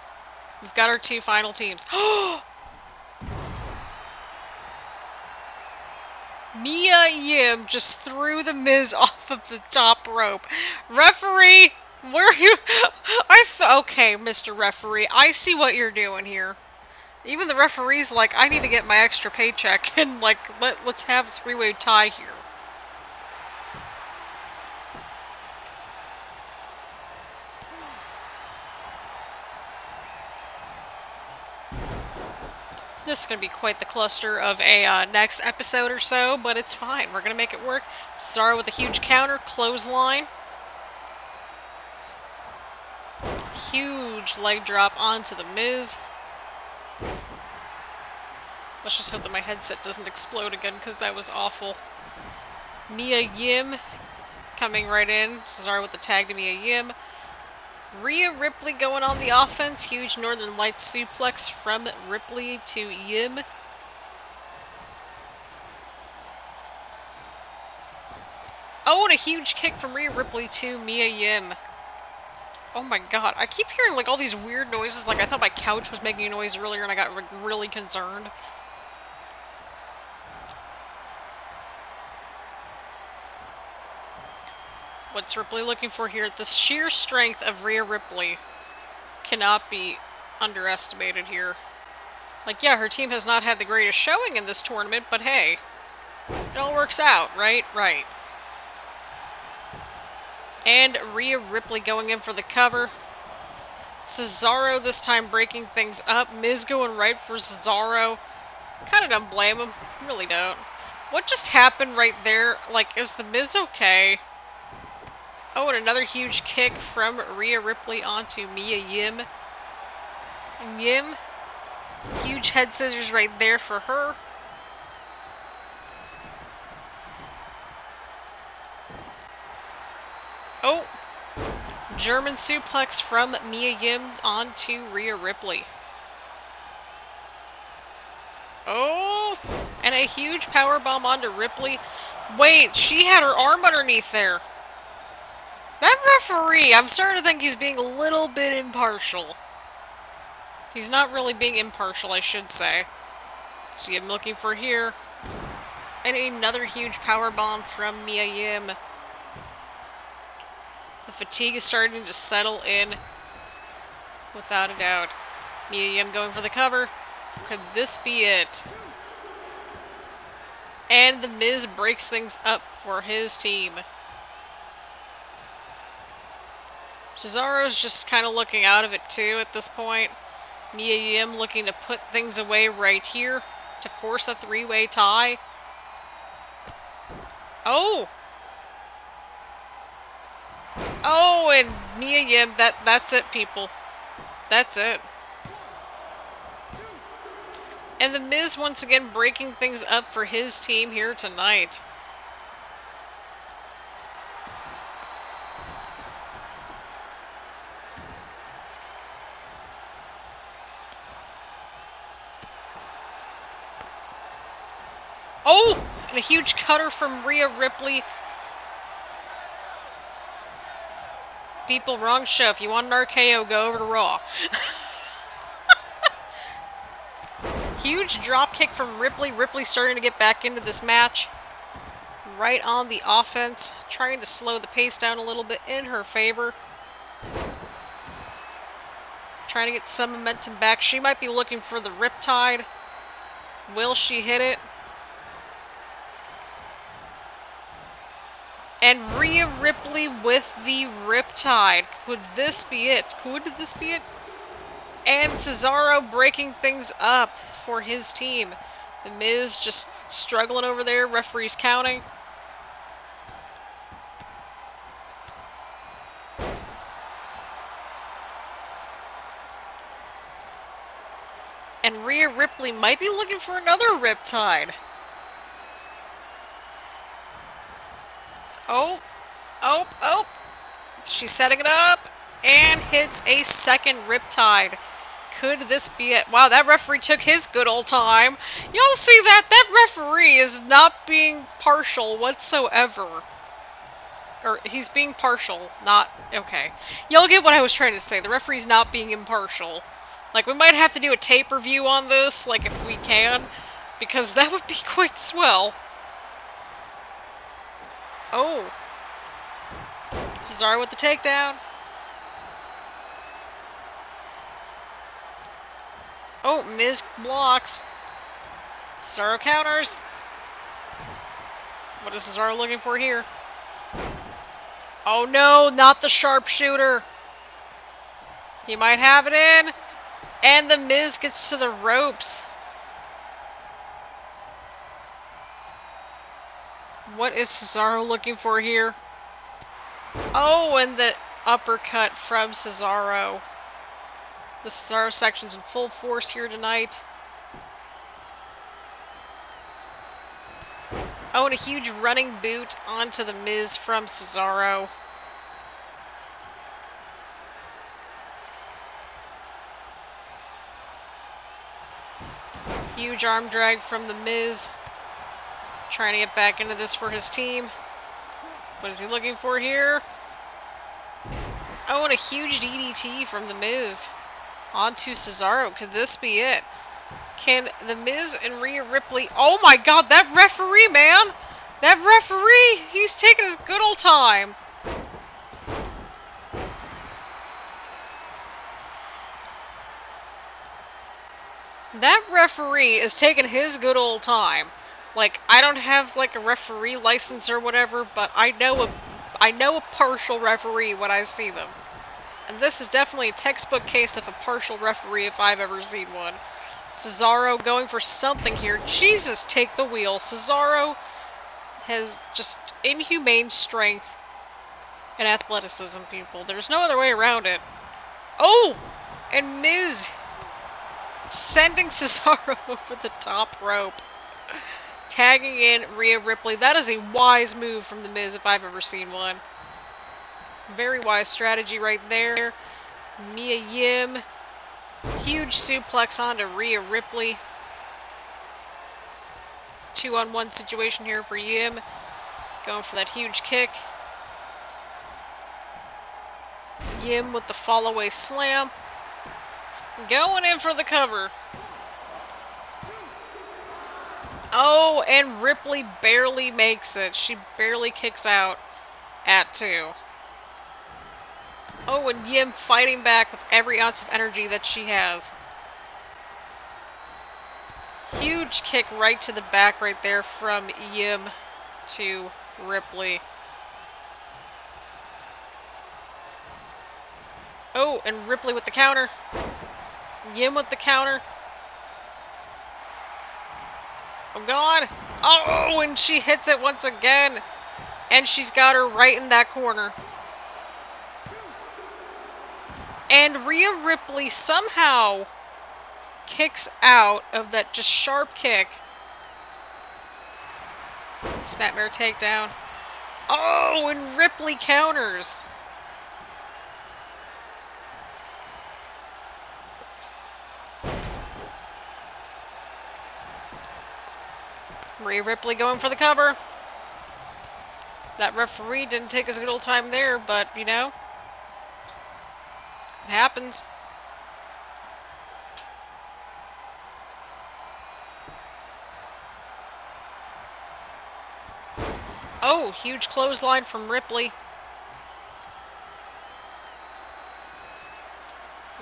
we've got our 2 final teams. Mia Yim just threw The Miz off of the top rope. Referee, where are you? Okay, Mr. Referee, I see what you're doing here. Even the referee's like, I need to get my extra paycheck and like, let's have a 3-way tie here. This is going to be quite the cluster of a next episode or so, but it's fine. We're going to make it work. Cesaro with a huge counter, clothesline. Huge leg drop onto The Miz. Let's just hope that my headset doesn't explode again, because that was awful. Mia Yim coming right in. Cesaro with the tag to Mia Yim. Rhea Ripley going on the offense. Huge Northern Lights suplex from Ripley to Yim. Oh, and a huge kick from Rhea Ripley to Mia Yim. Oh my god, I keep hearing like all these weird noises, like I thought my couch was making a noise earlier and I got really concerned. What's Ripley looking for here? The sheer strength of Rhea Ripley cannot be underestimated here. Like, yeah, her team has not had the greatest showing in this tournament, but hey, it all works out, right? Right. And Rhea Ripley going in for the cover. Cesaro this time breaking things up. Miz going right for Cesaro. Kind of don't blame him. Really don't. What just happened right there? Like, is the Miz okay? Oh, and another huge kick from Rhea Ripley onto Mia Yim. And Yim, huge head scissors right there for her. Oh, German suplex from Mia Yim onto Rhea Ripley. Oh, and a huge power bomb onto Ripley. Wait, she had her arm underneath there. That referee, I'm starting to think he's being a little bit impartial. He's not really being impartial, I should say. See, I'm looking for here. And another huge power bomb from Mia Yim. The fatigue is starting to settle in, without a doubt. Mia Yim going for the cover. Could this be it? And The Miz breaks things up for his team. Cesaro's just kind of looking out of it too at this point. Mia Yim looking to put things away right here to force a three-way tie. Oh! Oh, and Mia Yim, that's it, people. That's it. And The Miz once again breaking things up for his team here tonight. Oh! And a huge cutter from Rhea Ripley. People, wrong show. If you want an RKO, go over to Raw. Huge drop kick from Ripley. Ripley starting to get back into this match. Right on the offense. Trying to slow the pace down a little bit in her favor. Trying to get some momentum back. She might be looking for the Riptide. Will she hit it? And Rhea Ripley with the Riptide. Could this be it? Could this be it? And Cesaro breaking things up for his team. The Miz just struggling over there. Referee's counting. And Rhea Ripley might be looking for another Riptide. Oh, oh, oh. She's setting it up and hits a second Riptide. Could this be it? Wow, that referee took his good old time. Y'all see that? That referee is not being partial whatsoever. Or, he's being partial, not... Okay. Y'all get what I was trying to say. The referee's not being impartial. Like, we might have to do a tape review on this, like, if we can. Because that would be quite swell. Oh. Cesaro with the takedown. Oh, Miz blocks. Cesaro counters. What is Cesaro looking for here? Oh no, not the sharpshooter. He might have it in. And the Miz gets to the ropes. What is Cesaro looking for here? Oh, and the uppercut from Cesaro. The Cesaro section's in full force here tonight. Oh, and a huge running boot onto the Miz from Cesaro. Huge arm drag from the Miz. Trying to get back into this for his team. What is he looking for here? Oh, and a huge DDT from the Miz onto Cesaro. Could this be it? Can the Miz and Rhea Ripley... Oh my god, that referee, man! That referee! He's taking his good old time. That referee is taking his good old time. Like, I don't have, like, a referee license or whatever, but I know a partial referee when I see them. And this is definitely a textbook case of a partial referee if I've ever seen one. Cesaro going for something here. Jesus, take the wheel. Cesaro has just inhumane strength and athleticism, people. There's no other way around it. Oh! And Miz sending Cesaro over the top rope. Tagging in Rhea Ripley. That is a wise move from the Miz if I've ever seen one. Very wise strategy right there. Mia Yim. Huge suplex onto Rhea Ripley. 2-on-1 situation here for Yim. Going for that huge kick. Yim with the fall-away slam. Going in for the cover. Oh, and Ripley barely makes it. She barely kicks out at 2. Oh, and Yim fighting back with every ounce of energy that she has. Huge kick right to the back right there from Yim to Ripley. Oh, and Ripley with the counter. Yim with the counter. Oh, God. Oh, and she hits it once again. And she's got her right in that corner. And Rhea Ripley somehow kicks out of that just sharp kick. Snapmare takedown. Oh, and Ripley counters. Rhea Ripley going for the cover. That referee didn't take his good old time there, but, you know, it happens. Oh, huge clothesline from Ripley.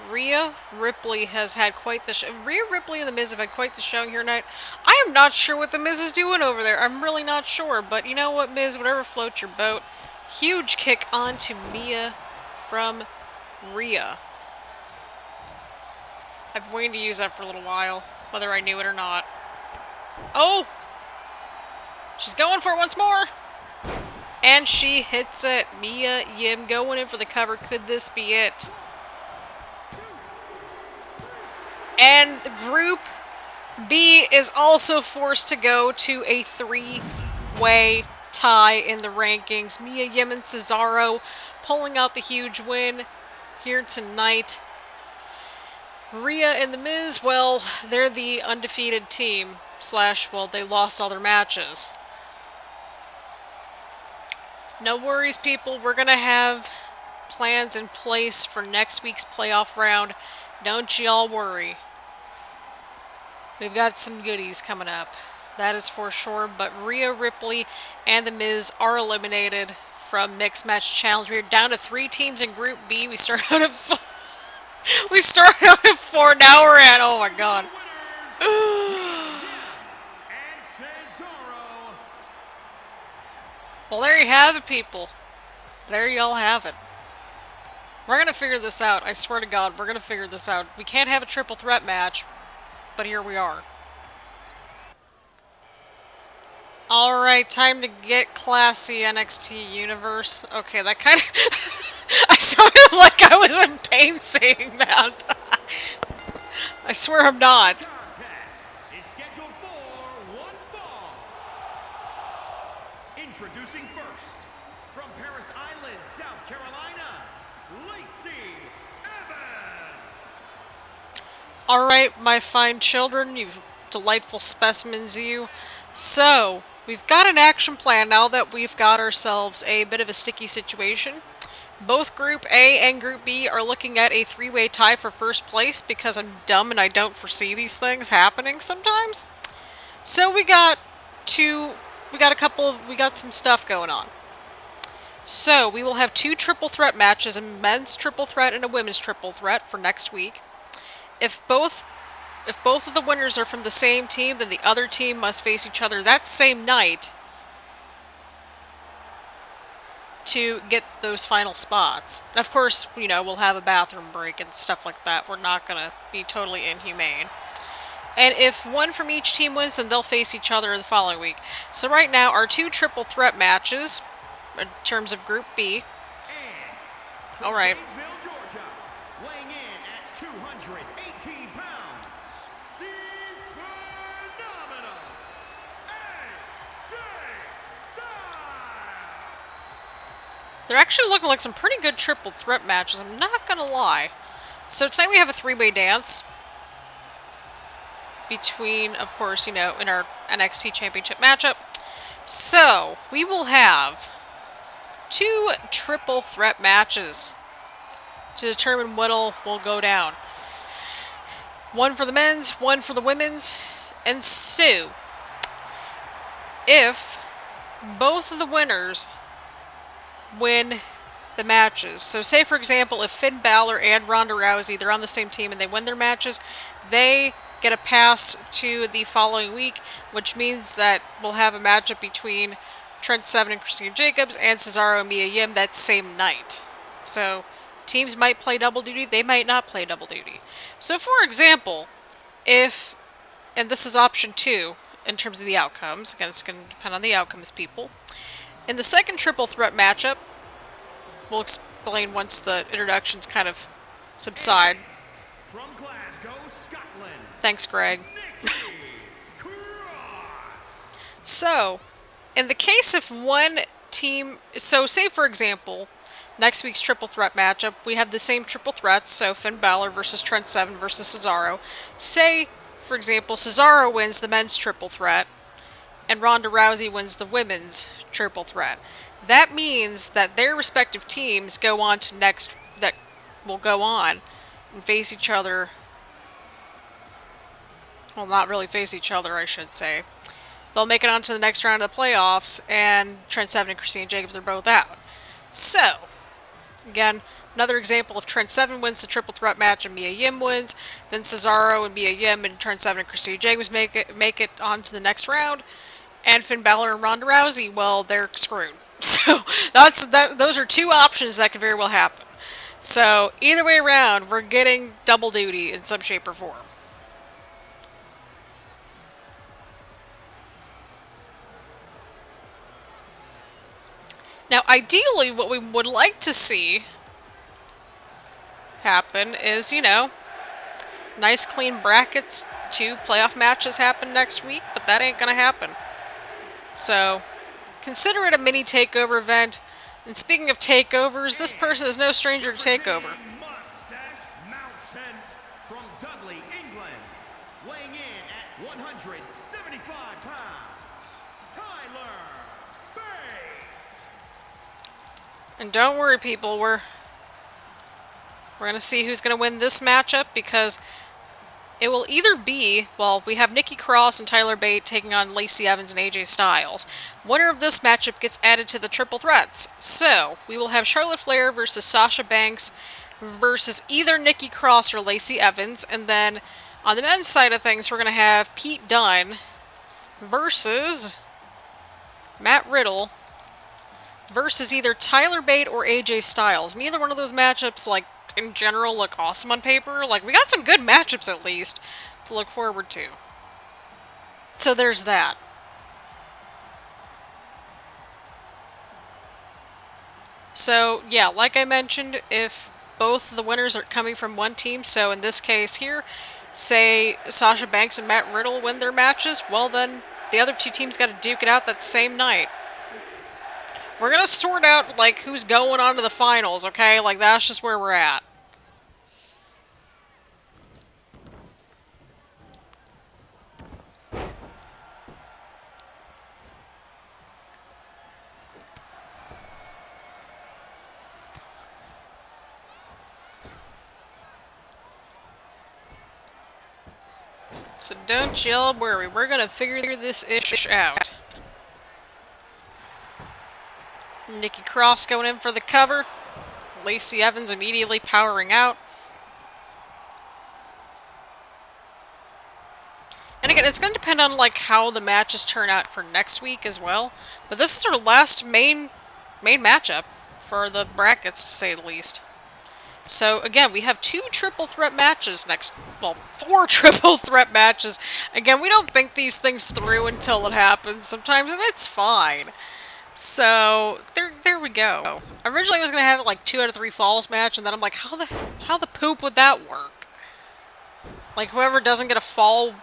Rhea Ripley has had quite the show. Rhea Ripley and The Miz have had quite the showing here tonight. I am not sure what The Miz is doing over there. I'm really not sure. But you know what, Miz? Whatever floats your boat. Huge kick onto Mia from Rhea. I've been waiting to use that for a little while, whether I knew it or not. Oh! She's going for it once more! And she hits it. Mia Yim going in for the cover. Could this be it? And Group B is also forced to go to a 3-way tie in the rankings. Mia Yim and Cesaro pulling out the huge win here tonight. Rhea and The Miz, well, they're the undefeated team. Well, they lost all their matches. No worries, people. We're going to have plans in place for next week's playoff round. Don't y'all worry. We've got some goodies coming up. That is for sure. But Rhea Ripley and The Miz are eliminated from Mixed Match Challenge. We're down to 3 teams in Group B. We start out at 4. Now we're at, oh my God. Well, there you have it, people. There y'all have it. We're going to figure this out. I swear to God, we're going to figure this out. We can't have a triple threat match, but here we are. Alright, time to get classy, NXT Universe. Okay, that kind of... I sounded like I was in pain saying that. I swear I'm not. Introducing first, from Paris Island, South Carolina, Lacey Evans. Alright, my fine children, you delightful specimens, you. So, we've got an action plan now that we've got ourselves a bit of a sticky situation. Both Group A and Group B are looking at a 3-way tie for first place because I'm dumb and I don't foresee these things happening sometimes. So we got some stuff going on. So we will have 2 triple threat matches, a men's triple threat and a women's triple threat for next week. If both of the winners are from the same team, then the other team must face each other that same night to get those final spots. And of course, you know, we'll have a bathroom break and stuff like that. We're not going to be totally inhumane. And if one from each team wins, then they'll face each other the following week. So right now, our 2 triple threat matches, in terms of Group B. All right. Weighing in at 218 pounds, the phenomenal AJ Styles. They're actually looking like some pretty good triple threat matches, I'm not going to lie. So tonight we have a 3-way dance. between, of course, in our NXT Championship matchup. So, we will have 2 triple threat matches to determine what'll will go down. One for the men's, one for the women's. And so, if both of the winners win the matches. So say, for example, if Finn Balor and Ronda Rousey, they're on the same team and they win their matches, they get a pass to the following week, which means that we'll have a matchup between Trent Seven and Christina Jacobs and Cesaro and Mia Yim that same night. So teams might play double duty, they might not play double duty. So for example, if, and this is option 2 in terms of the outcomes, again it's going to depend on the outcomes, people. In the second triple threat matchup, we'll explain once the introductions kind of subside. From Glasgow, Scotland. Thanks, Greg. Nikki Cross. So, in the case of one team, so say for example, next week's triple threat matchup, we have the same triple threats, so Finn Balor versus Trent Seven versus Cesaro. Say, for example, Cesaro wins the men's triple threat, and Ronda Rousey wins the women's triple threat. That means that their respective teams go on to that will go on and face each other. Well, not really face each other, I should say. They'll make it on to the next round of the playoffs, and Trent Seven and Christina Jacobs are both out. So, again, another example, if Trent Seven wins the triple threat match and Mia Yim wins, then Cesaro and Mia Yim and Trent Seven and Christina Jacobs make it on to the next round, and Finn Balor and Ronda Rousey, well, they're screwed. So those are 2 options that could very well happen. So either way around, we're getting double duty in some shape or form. Now, ideally, what we would like to see happen is, nice clean brackets. 2 playoff matches happen next week, but that ain't gonna happen. So, consider it a mini takeover event. And speaking of takeovers, this person is no stranger to takeover. Mustache Mountain from Dudley, England. Weighing in at 175 pounds. Tyler Bate. And don't worry, people, we're gonna see who's gonna win this matchup, because it will either be, well, we have Nikki Cross and Tyler Bate taking on Lacey Evans and AJ Styles. Winner of this matchup gets added to the triple threats. So, we will have Charlotte Flair versus Sasha Banks versus either Nikki Cross or Lacey Evans. And then, on the men's side of things, we're going to have Pete Dunne versus Matt Riddle versus either Tyler Bate or AJ Styles. Neither one of those matchups, in general, look awesome on paper. We got some good matchups, at least, to look forward to. So there's that. So, yeah, like I mentioned, if both the winners are coming from one team, so in this case here, say Sasha Banks and Matt Riddle win their matches, well then, the other 2 teams got to duke it out that same night. We're going to sort out, who's going on to the finals, okay? That's just where we're at. So don't y'all worry, we're going to figure this ish out. Nikki Cross going in for the cover. Lacey Evans immediately powering out. And again, it's going to depend on how the matches turn out for next week as well. But this is our last main matchup for the brackets, to say the least. So again, we have 2 triple threat matches next. Well, 4 triple threat matches. Again, we don't think these things through until it happens sometimes, and it's fine. So there we go. Originally I was gonna have it 2 out of 3 falls match, and then I'm like, how the poop would that work? Whoever doesn't get a fall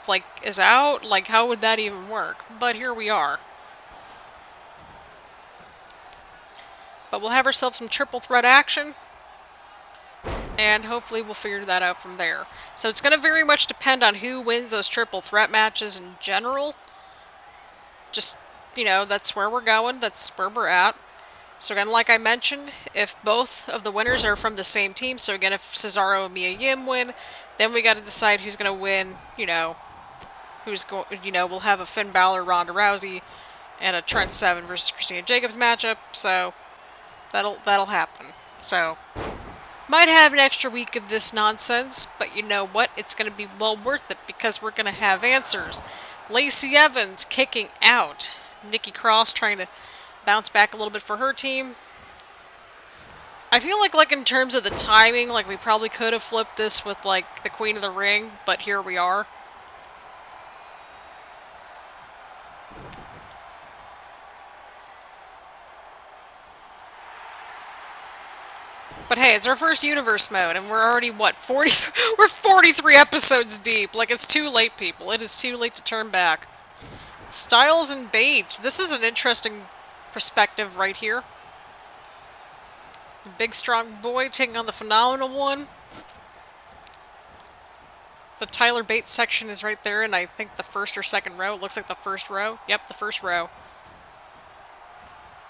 is out. How would that even work? But here we are. But we'll have ourselves some triple threat action. and hopefully we'll figure that out from there. So it's going to very much depend on who wins those triple threat matches in general. Just, that's where we're going, that's where we're at. So again, like I mentioned, if both of the winners are from the same team, so again, if Cesaro and Mia Yim win, then we got to decide who's going to win, who's going, we'll have a Finn Balor, Ronda Rousey, and a Trent Seven versus Christina Jacobs matchup, so that'll happen. So, might have an extra week of this nonsense, but you know what? It's going to be well worth it because we're going to have answers. Lacey Evans kicking out. Nikki Cross trying to bounce back a little bit for her team. I feel like in terms of the timing, like we probably could have flipped this with like the Queen of the Ring, but here we are. But hey, it's our first universe mode, and we're already, what, 40? We're 43 episodes deep. Like, it's too late, people. It is too late to turn back. Styles and Bate. This is an interesting perspective right here. The big, strong boy taking on the phenomenal one. The Tyler Bate section is right there, and I think the first or second row. It looks like the first row. Yep, the first row.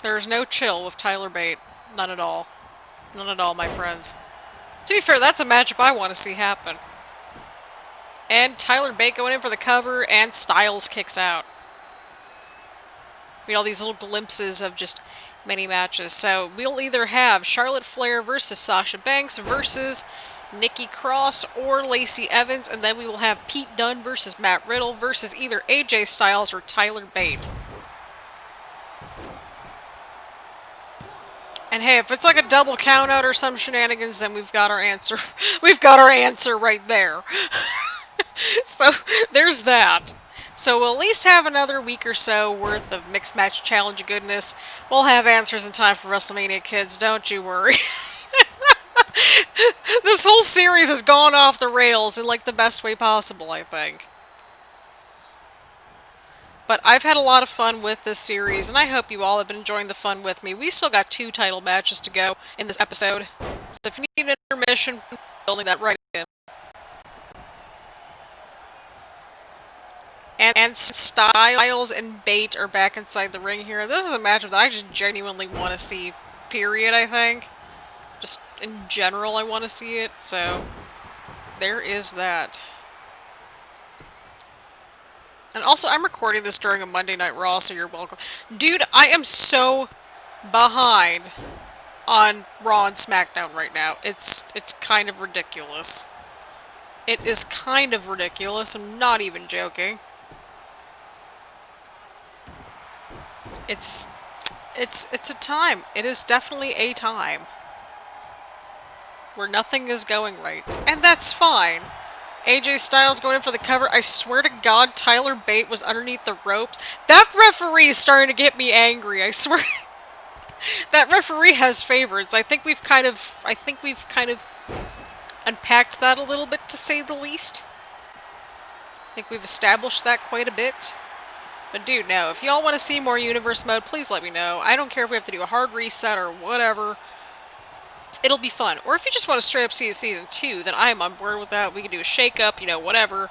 There's no chill with Tyler Bate. None at all. None at all, my friends. To be fair, that's a matchup I want to see happen. And Tyler Bate going in for the cover, and Styles kicks out. We get all these little glimpses of just many matches. So we'll either have Charlotte Flair versus Sasha Banks versus Nikki Cross or Lacey Evans, and then we will have Pete Dunne versus Matt Riddle versus either AJ Styles or Tyler Bate. And hey, if it's like a double countout or some shenanigans, then we've got our answer. We've got our answer right there. So, there's that. So we'll at least have another week or so worth of Mixed Match Challenge goodness. We'll have answers in time for WrestleMania, kids. Don't you worry. This whole series has gone off the rails in like the best way possible, I think. But I've had a lot of fun with this series, and I hope you all have been enjoying the fun with me. We still got 2 title matches to go in this episode. So if you need an intermission, building that right in. And Styles and Bate are back inside the ring here. This is a matchup that I just genuinely want to see, period, I think. Just in general, I want to see it, so there is that. And also, I'm recording this during a Monday Night Raw, so you're welcome. Dude, I am so behind on Raw and SmackDown right now. It's kind of ridiculous. It is kind of ridiculous. I'm not even joking. It's a time. It is definitely a time where nothing is going right. And that's fine. AJ Styles going in for the cover. I swear to God, Tyler Bate was underneath the ropes. That referee is starting to get me angry. I swear. That referee has favorites. I think we've kind of unpacked that a little bit, to say the least. I think we've established that quite a bit. But dude, no. If y'all want to see more Universe Mode, please let me know. I don't care if we have to do a hard reset or whatever. It'll be fun. Or if you just want to straight up see a Season 2, then I am on board with that. We can do a shake-up, whatever.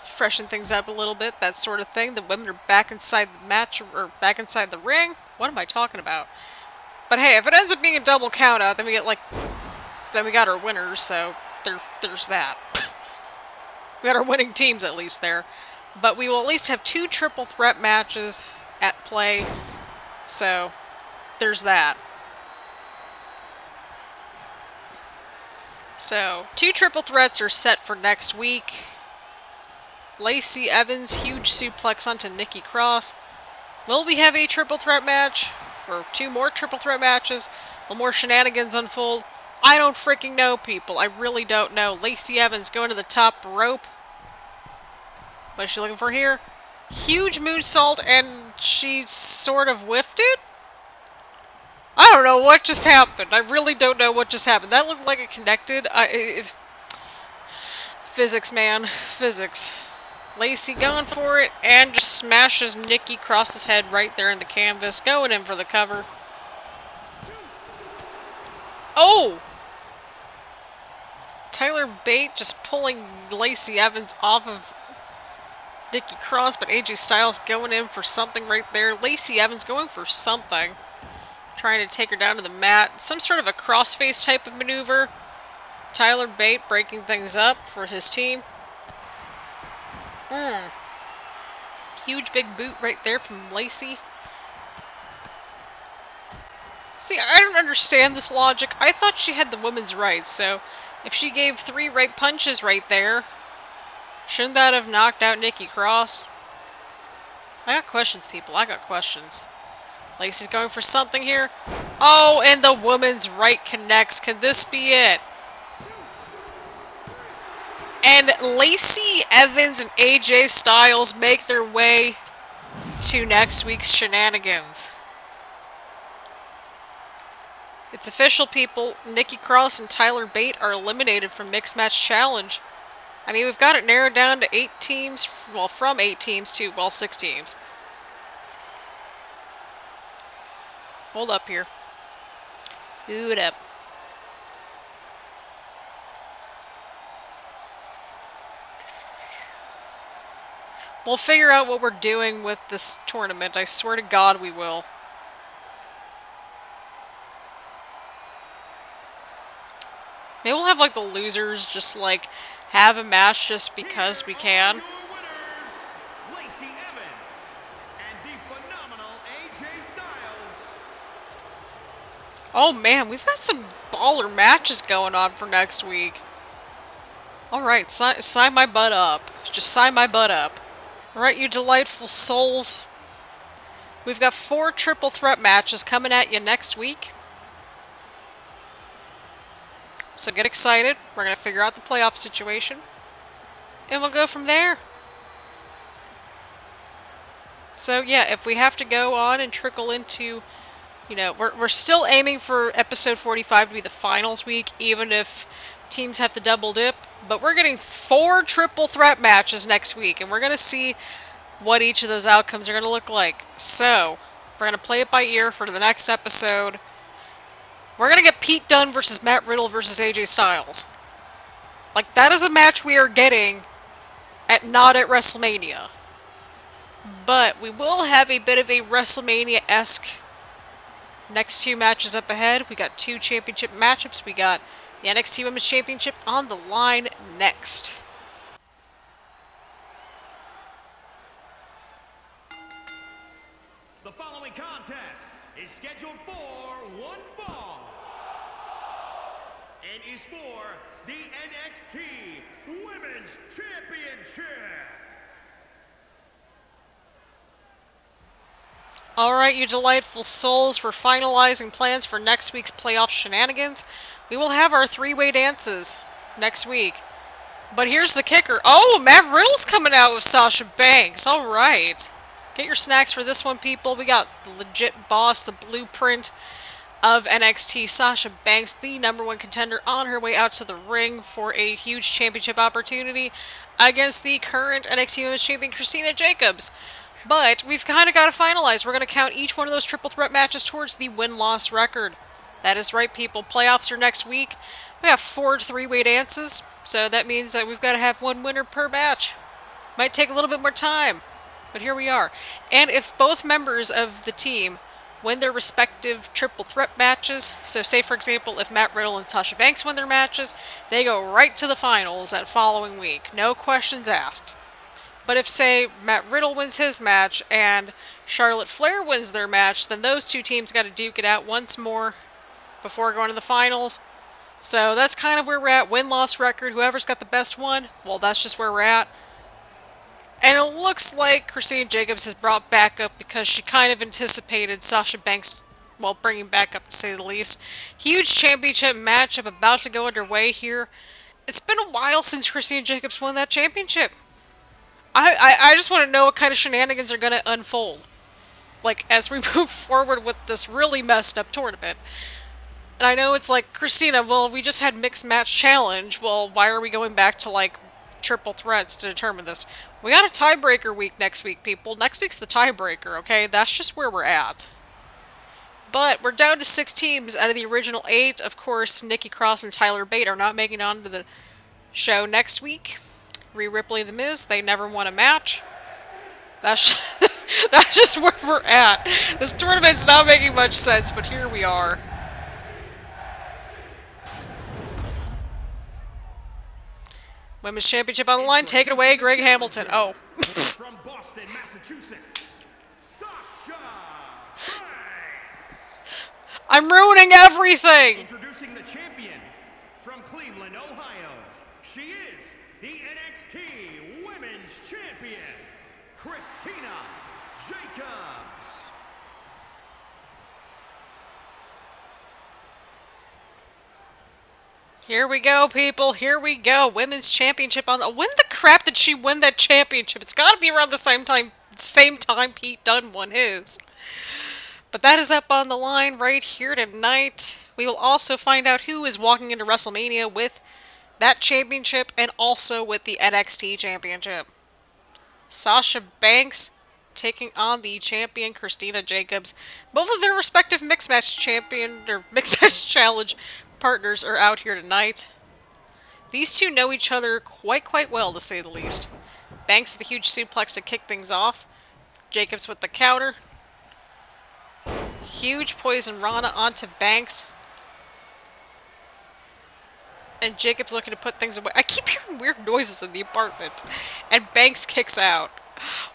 Freshen things up a little bit, that sort of thing. The women are back inside the match, or back inside the ring. What am I talking about? But hey, if it ends up being a double count-out, then we got our winners, so there's that. We got our winning teams, at least, there. But we will at least have 2 triple threat matches at play, so there's that. So, 2 triple threats are set for next week. Lacey Evans, huge suplex onto Nikki Cross. Will we have a triple threat match? Or 2 more triple threat matches? Will more shenanigans unfold? I don't freaking know, people. I really don't know. Lacey Evans going to the top rope. What is she looking for here? Huge moonsault, and she sort of whiffed it? I don't know what just happened. I really don't know what just happened. That looked like it connected. Physics, man. Physics. Lacey going for it, and just smashes Nikki across his head right there in the canvas. Going in for the cover. Oh! Tyler Bate just pulling Lacey Evans off of Nikki Cross, but AJ Styles going in for something right there. Lacey Evans going for something. Trying to take her down to the mat. Some sort of a crossface type of maneuver. Tyler Bate breaking things up for his team. Huge big boot right there from Lacey. See, I don't understand this logic. I thought she had the women's rights, so if she gave 3 right punches right there, shouldn't that have knocked out Nikki Cross? I got questions, people. I got questions. Lacey's going for something here. Oh, and the woman's right connects. Can this be it? And Lacey Evans and AJ Styles make their way to next week's shenanigans. It's official, people. Nikki Cross and Tyler Bate are eliminated from Mixed Match Challenge. I mean, we've got it narrowed down to 8 teams. Well, from 8 teams to, well, 6 teams. Hold up here. Boot up. We'll figure out what we're doing with this tournament. I swear to God we will. Maybe we'll have, like, the losers just, like, have a match just because we can. Lacey Evans and the phenomenal AJ Styles. Oh man, we've got some baller matches going on for next week. Alright, sign my butt up. Just sign my butt up. Alright, you delightful souls. We've got 4 triple threat matches coming at you next week. So get excited. We're going to figure out the playoff situation. And we'll go from there. So yeah, if we have to go on and trickle into, you know, we're still aiming for episode 45 to be the finals week, even if teams have to double dip. But we're getting 4 triple threat matches next week, and we're going to see what each of those outcomes are going to look like. So, we're going to play it by ear for the next episode. We're going to get Pete Dunne versus Matt Riddle versus AJ Styles. Like, that is a match we are getting not at WrestleMania. But we will have a bit of a WrestleMania-esque next 2 matches up ahead. We got 2 championship matchups. We got the NXT Women's Championship on the line next. The following contest is scheduled for 1 fall and is for the NXT Women's Championship. Alright, you delightful souls, we're finalizing plans for next week's playoff shenanigans. We will have our 3-way dances next week. But here's the kicker. Oh, Matt Riddle's coming out with Sasha Banks. Alright. Get your snacks for this one, people. We got the legit boss, the blueprint of NXT, Sasha Banks, the #1 contender, on her way out to the ring for a huge championship opportunity against the current NXT Women's Champion, Christina Jacobs. But we've kind of got to finalize. We're going to count each one of those triple threat matches towards the win-loss record. That is right, people. Playoffs are next week. We have 4 3-way dances, so that means that we've got to have 1 winner per match. Might take a little bit more time, but here we are. And if both members of the team win their respective triple threat matches, so say for example if Matt Riddle and Sasha Banks win their matches, they go right to the finals that following week. No questions asked. But if, say, Matt Riddle wins his match and Charlotte Flair wins their match, then those 2 teams got to duke it out once more before going to the finals. So that's kind of where we're at. Win-loss record. Whoever's got the best one, well, that's just where we're at. And it looks like Christina Jacobs has brought back up because she kind of anticipated Sasha Banks, well, bringing back up to say the least. Huge championship matchup about to go underway here. It's been a while since Christina Jacobs won that championship. I just want to know what kind of shenanigans are going to unfold. Like, as we move forward with this really messed up tournament. And I know it's like, Christina, well, we just had mixed match challenge. Well, why are we going back to, like, triple threats to determine this? We got a tiebreaker week next week, people. Next week's the tiebreaker, okay? That's just where we're at. But we're down to 6 teams out of the original 8. Of course, Nikki Cross and Tyler Bate are not making it onto the show next week. Rhea Ripley and The Miz, they never won a match. That's that's just where we're at. This tournament's not making much sense, but here we are. Women's Championship on the line. Take it away, Greg Hamilton. Oh. From Boston, Massachusetts, Sasha Banks. I'm ruining everything! Introducing the champion from Cleveland, Ohio. She is the NXT Women's Champion, Christina Jacobs. Here we go, people. Here we go. Women's Championship on the... When the crap did she win that championship? It's got to be around the same time Pete Dunne won his. But that is up on the line right here tonight. We will also find out who is walking into WrestleMania with that championship and also with the NXT Championship. Sasha Banks taking on the champion Christina Jacobs. Both of their respective mixed match challenge partners are out here tonight. These two know each other quite well, to say the least. Banks with a huge suplex to kick things off. Jacobs with the counter. Huge poison Rana onto Banks. And Jacobs looking to put things away. I keep hearing weird noises in the apartment. And Banks kicks out.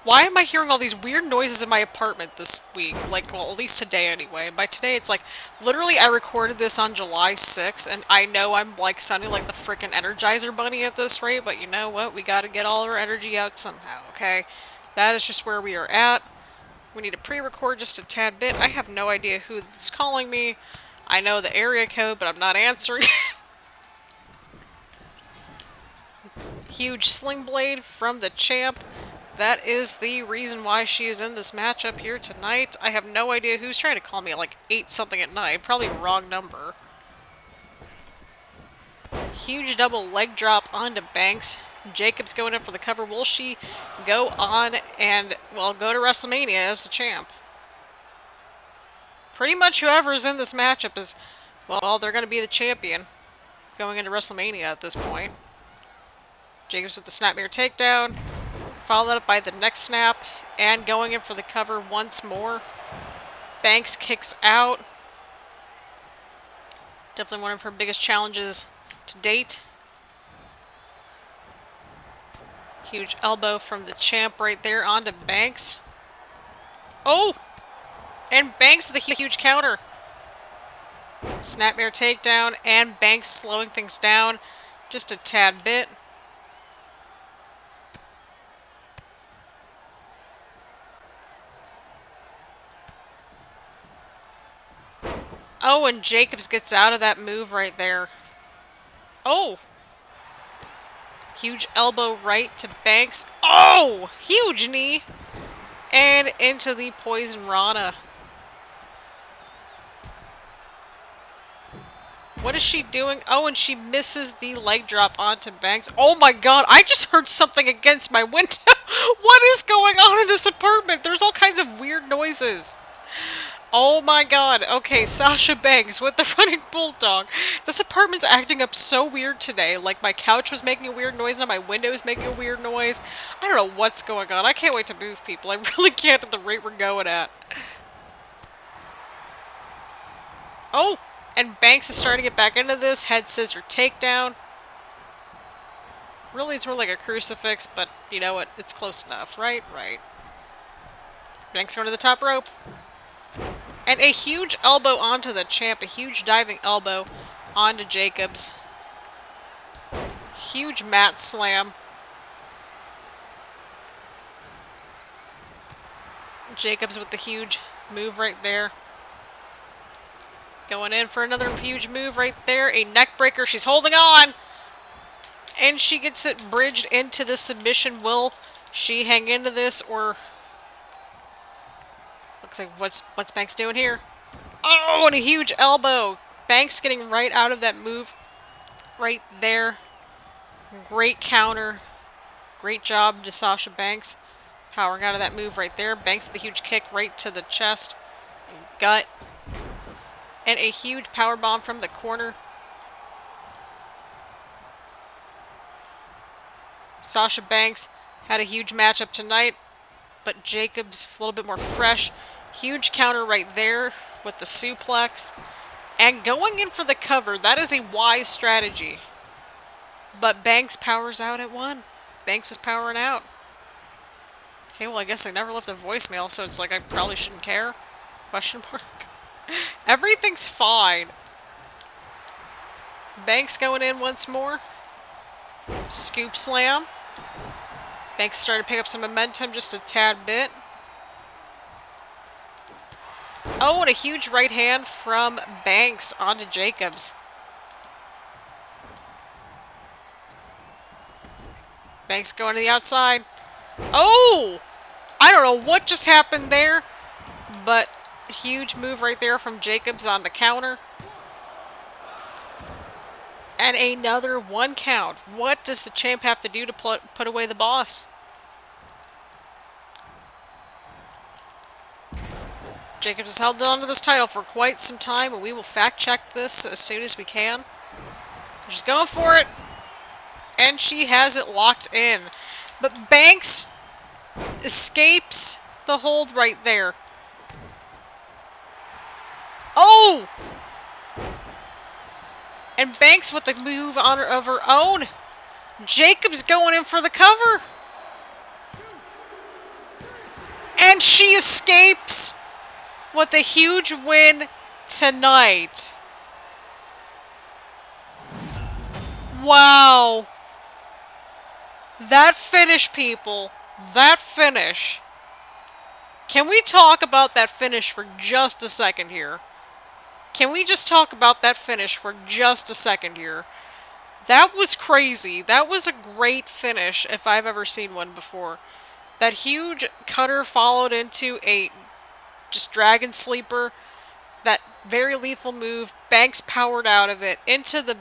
Why am I hearing all these weird noises in my apartment this week? Like, well, at least today anyway. And by today, it's like, literally I recorded this on July 6th, and I know I'm, like, sounding like the frickin' Energizer Bunny at this rate, but you know what? We gotta get all our energy out somehow, okay? That is just where we are at. We need to pre-record just a tad bit. I have no idea who is calling me. I know the area code, but I'm not answering. Huge sling blade from the champ. That is the reason why she is in this matchup here tonight. I have no idea who's trying to call me at like 8 something at night. Probably wrong number. Huge double leg drop onto Banks. Jacobs going in for the cover. Will she go on and, well, go to WrestleMania as the champ? Pretty much whoever's in this matchup is, well, they're going to be the champion going into WrestleMania at this point. Jacobs with the snapmare takedown. Followed up by the next snap, and going in for the cover once more. Banks kicks out. Definitely one of her biggest challenges to date. Huge elbow from the champ right there onto Banks. Oh! And Banks with a huge counter. Snapmare takedown, and Banks slowing things down just a tad bit. Oh, and Jacobs gets out of that move right there. Oh! Huge elbow right to Banks. Oh! Huge knee! And into the poison Rana. What is she doing? Oh, and she misses the leg drop onto Banks. Oh my god, I just heard something against my window. What is going on in this apartment? There's all kinds of weird noises. Oh my god. Okay, Sasha Banks with the running bulldog. This apartment's acting up so weird today. Like, my couch was making a weird noise, now my window is making a weird noise. I don't know what's going on. I can't wait to move, people. I really can't at the rate we're going at. Oh! And Banks is starting to get back into this. Head scissor takedown. Really, it's more like a crucifix, but you know what? It's close enough, right? Right. Banks going to the top rope. And a huge elbow onto the champ. A huge diving elbow onto Jacobs. Huge mat slam. Jacobs with the huge move right there. Going in for another huge move right there. A neck breaker. She's holding on. And she gets it bridged into the submission. Will she hang into this, or... Looks like what's Banks doing here? Oh, and a huge elbow. Banks getting right out of that move right there. Great counter. Great job to Sasha Banks. Powering out of that move right there. Banks with a huge kick right to the chest and gut. And a huge powerbomb from the corner. Sasha Banks had a huge matchup tonight, but Jacobs a little bit more fresh. Huge counter right there with the suplex. And going in for the cover, that is a wise strategy. But Banks powers out at 1. Banks is powering out. Okay, well, I guess I never left a voicemail, so it's like I probably shouldn't care. Question mark. Everything's fine. Banks going in once more. Scoop slam. Banks starting to pick up some momentum just a tad bit. Oh, and a huge right hand from Banks onto Jacobs. Banks going to the outside. Oh! I don't know what just happened there, but huge move right there from Jacobs on the counter. And another 1 count. What does the champ have to do to put away the boss? Jacobs has held on to this title for quite some time, and we will fact check this as soon as we can. She's going for it, and she has it locked in. But Banks escapes the hold right there. Oh! And Banks with the move of her own. Jacobs going in for the cover. And she escapes with a huge win tonight. Wow. That finish, people. That finish. Can we talk about that finish for just a second here? Can we just talk about that finish for just a second here? That was crazy. That was a great finish if I've ever seen one before. That huge cutter followed into a just dragon sleeper. That very lethal move. Banks powered out of it into the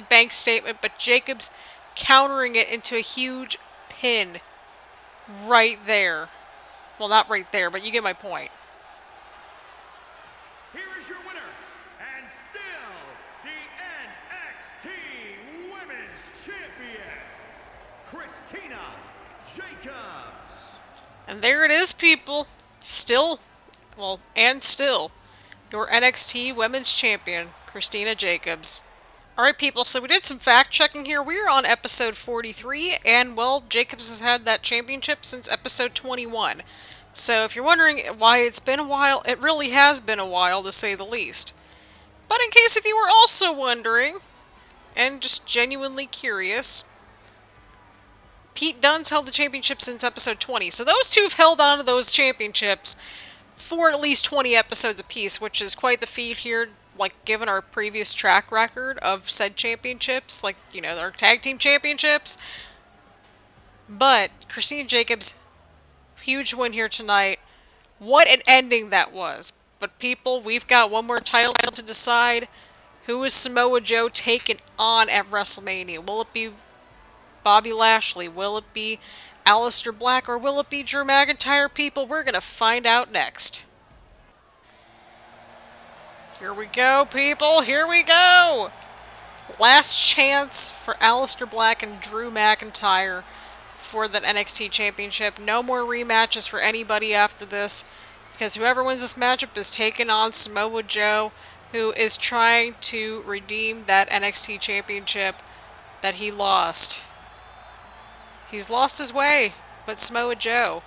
Banks statement, but Jacobs countering it into a huge pin right there. Well, not right there, but you get my point. Here is your winner, and still the NXT Women's Champion, Christina Jacobs. And there it is, people. Still, your NXT Women's Champion, Christina Jacobs. Alright, people, so we did some fact-checking here. We are on episode 43, and, well, Jacobs has had that championship since episode 21. So if you're wondering why it's been a while, it really has been a while, to say the least. But in case if you were also wondering, and just genuinely curious, Pete Dunne's held the championship since episode 20. So those two have held on to those championships for at least 20 episodes apiece, which is quite the feat here, like, given our previous track record of said championships, like, you know, our tag team championships. But Christina Jacobs, huge win here tonight. What an ending that was. But people, we've got one more title to decide. Who is Samoa Joe taking on at WrestleMania? Will it be Bobby Lashley? Will it be Aleister Black? Or will it be Drew McIntyre? People, we're going to find out next. Here we go, people. Here we go. Last chance for Aleister Black and Drew McIntyre for the NXT Championship. No more rematches for anybody after this, because whoever wins this matchup is taking on Samoa Joe, who is trying to redeem that NXT Championship that he lost. He's lost his way, but Samoa Joe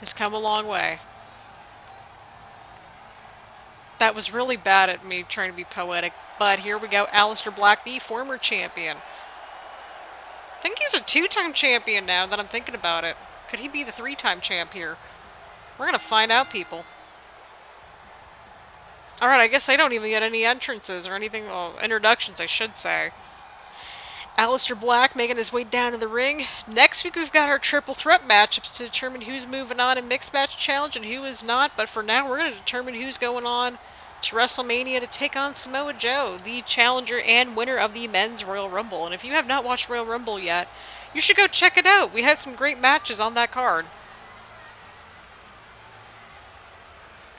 has come a long way. That was really bad at me trying to be poetic, but here we go. Aleister Black, the former champion. I think he's a 2-time champion now that I'm thinking about it. Could he be the 3-time champ here? We're going to find out, people. Alright, I guess I don't even get any entrances or anything. Well, introductions, I should say. Aleister Black making his way down to the ring. Next week, we've got our triple threat matchups to determine who's moving on in Mixed Match Challenge and who is not. But for now, we're going to determine who's going on to WrestleMania to take on Samoa Joe, the challenger and winner of the Men's Royal Rumble. And if you have not watched Royal Rumble yet, you should go check it out. We had some great matches on that card.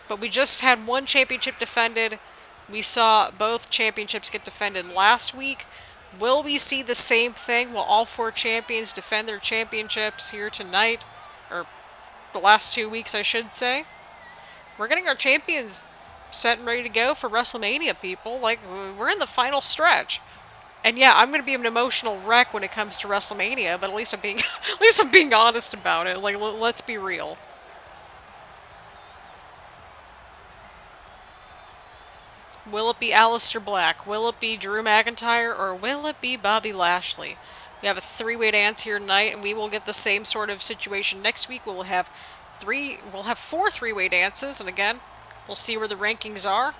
But we just had one championship defended. We saw both championships get defended last week. Will we see the same thing? Will all 4 champions defend their championships here tonight? Or the last 2 weeks, I should say. We're getting our champions set and ready to go for WrestleMania, people. Like, we're in the final stretch. And yeah, I'm going to be an emotional wreck when it comes to WrestleMania, but at least I'm being at least I'm being honest about it. Like, let's be real. Will it be Aleister Black? Will it be Drew McIntyre? Or will it be Bobby Lashley? We have a 3-way dance here tonight, and we will get the same sort of situation next week. We'll have 4 3-way dances, and again, we'll see where the rankings are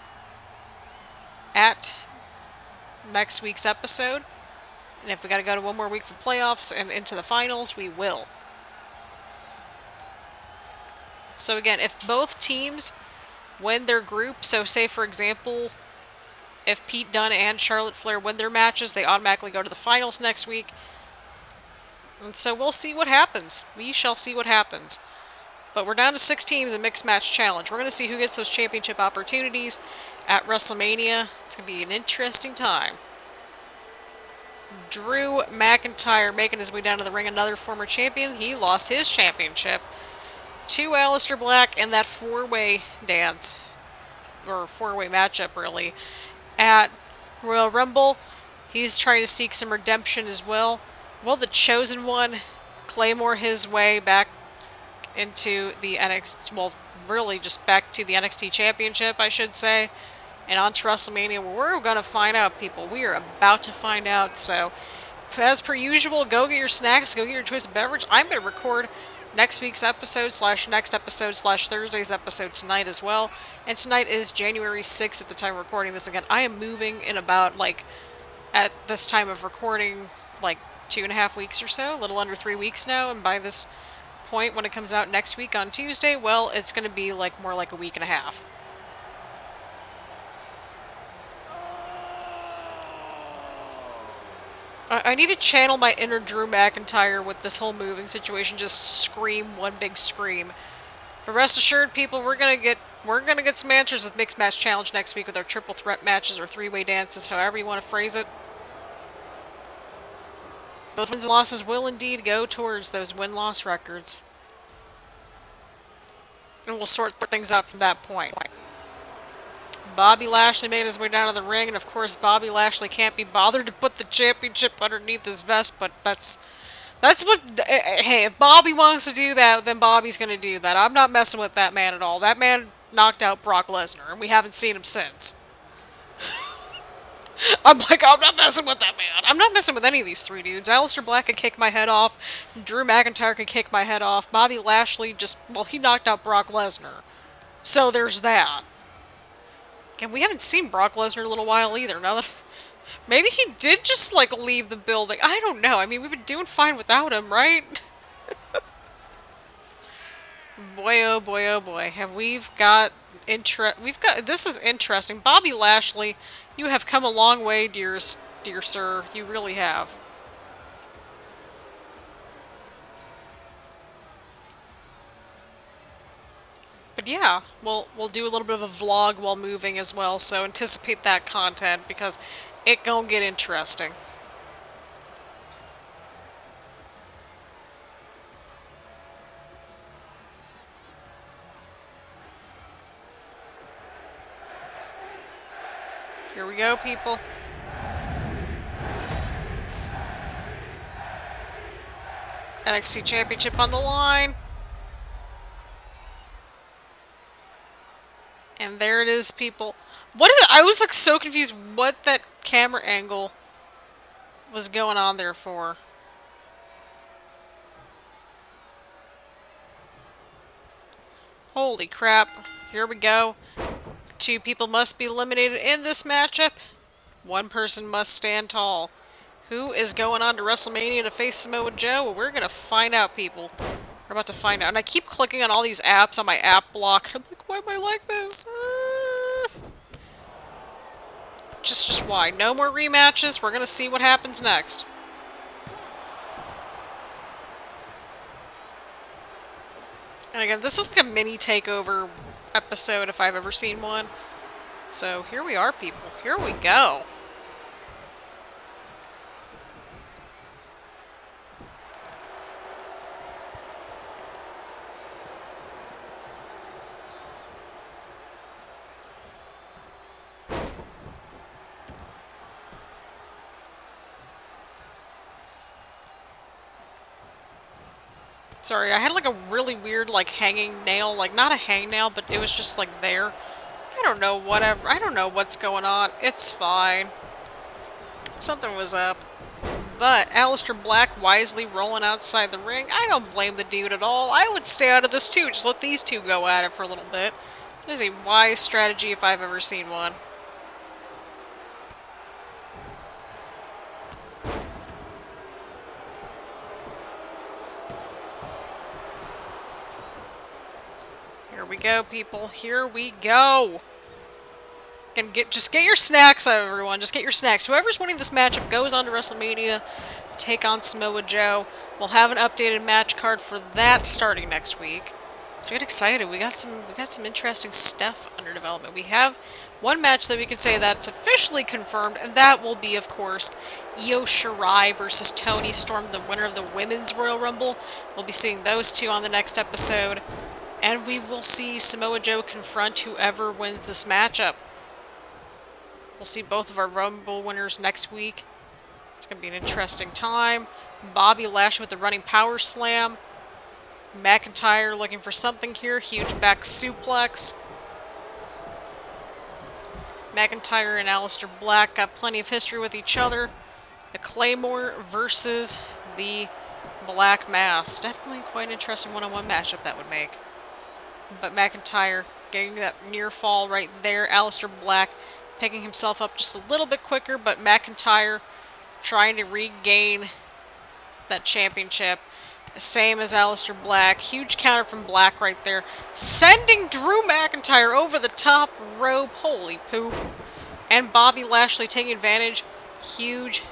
at next week's episode. And if we got to go to one more week for playoffs and into the finals, we will. So again, if both teams win their group, so say for example, if Pete Dunne and Charlotte Flair win their matches, they automatically go to the finals next week. And so we'll see what happens. We shall see what happens. But we're down to 6 teams in Mixed Match Challenge. We're going to see who gets those championship opportunities at WrestleMania. It's going to be an interesting time. Drew McIntyre making his way down to the ring, another former champion. He lost his championship to Aleister Black in that 4-way dance, or 4-way matchup really, at Royal Rumble. He's trying to seek some redemption as well. Will the Chosen One claymore his way back into the NXT, well, really just back to the NXT Championship, I should say, and on to WrestleMania? Well, we're going to find out, people. We are about to find out. So, as per usual, go get your snacks, go get your choice of beverage. I'm going to record next week's episode / next episode / Thursday's episode tonight as well. And tonight is January 6th at the time of recording this. Again, I am moving in about, like, at this time of recording, like, 2.5 weeks or so, a little under 3 weeks now. And by this point, when it comes out next week on Tuesday, well, it's going to be, like, more like a week and a half. I need to channel my inner Drew McIntyre with this whole moving situation. Just scream one big scream. But rest assured, people, we're gonna get some answers with Mixed Match Challenge next week with our triple threat matches or 3-way dances, however you want to phrase it. Those wins and losses will indeed go towards those win-loss records. And we'll sort things out from that point. Bobby Lashley made his way down to the ring, and of course Bobby Lashley can't be bothered to put the championship underneath his vest, but that's what, hey, if Bobby wants to do that, then Bobby's going to do that. I'm not messing with that man at all. That man knocked out Brock Lesnar, and we haven't seen him since. I'm not messing with that man. I'm not messing with any of these 3 dudes. Aleister Black could kick my head off. Drew McIntyre could kick my head off. Bobby Lashley he knocked out Brock Lesnar. So there's that. And we haven't seen Brock Lesnar in a little while either. Now that maybe he did just, like, leave the building. I don't know. I mean, we've been doing fine without him, right? Boy, oh boy, oh boy. This is interesting. Bobby Lashley, you have come a long way, dear sir. You really have. But yeah, we'll do a little bit of a vlog while moving as well, so anticipate that content because it gonna get interesting. Here we go, people. NXT Championship on the line. And there it is, people. What is it? I was, like, so confused what that camera angle was going on there for. Holy crap. Here we go. 2 people must be eliminated in this matchup. 1 person must stand tall. Who is going on to WrestleMania to face Samoa Joe? Well, we're going to find out, people. We're about to find out. And I keep clicking on all these apps on my app block. I'm like, why am I like this? Just why? No more rematches. We're going to see what happens next. And again, this is like a mini takeover episode if I've ever seen one. So here we are, people. Here we go. Sorry, I had like a really weird like hanging nail, like not a hangnail, but it was just like there. I don't know, whatever. I don't know what's going on. It's fine. Something was up. But Aleister Black wisely rolling outside the ring. I don't blame the dude at all. I would stay out of this too. Just let these two go at it for a little bit. It is a wise strategy if I've ever seen one. Here we go, people. Here we go. And just get your snacks, everyone. Just get your snacks. Whoever's winning this matchup goes on to WrestleMania, take on Samoa Joe. We'll have an updated match card for that starting next week. So get excited. We got some interesting stuff under development. We have one match that we can say that's officially confirmed, and that will be, of course, Io Shirai versus Toni Storm, the winner of the Women's Royal Rumble. We'll be seeing those two on the next episode. And we will see Samoa Joe confront whoever wins this matchup. We'll see both of our Rumble winners next week. It's going to be an interesting time. Bobby Lashley with the running power slam. McIntyre looking for something here. Huge back suplex. McIntyre and Aleister Black got plenty of history with each other. The Claymore versus the Black Mass. Definitely quite an interesting one-on-one matchup that would make. But McIntyre getting that near fall right there. Aleister Black picking himself up just a little bit quicker, but McIntyre trying to regain that championship. Same as Aleister Black. Huge counter from Black right there. Sending Drew McIntyre over the top rope. Holy poop. And Bobby Lashley taking advantage. Huge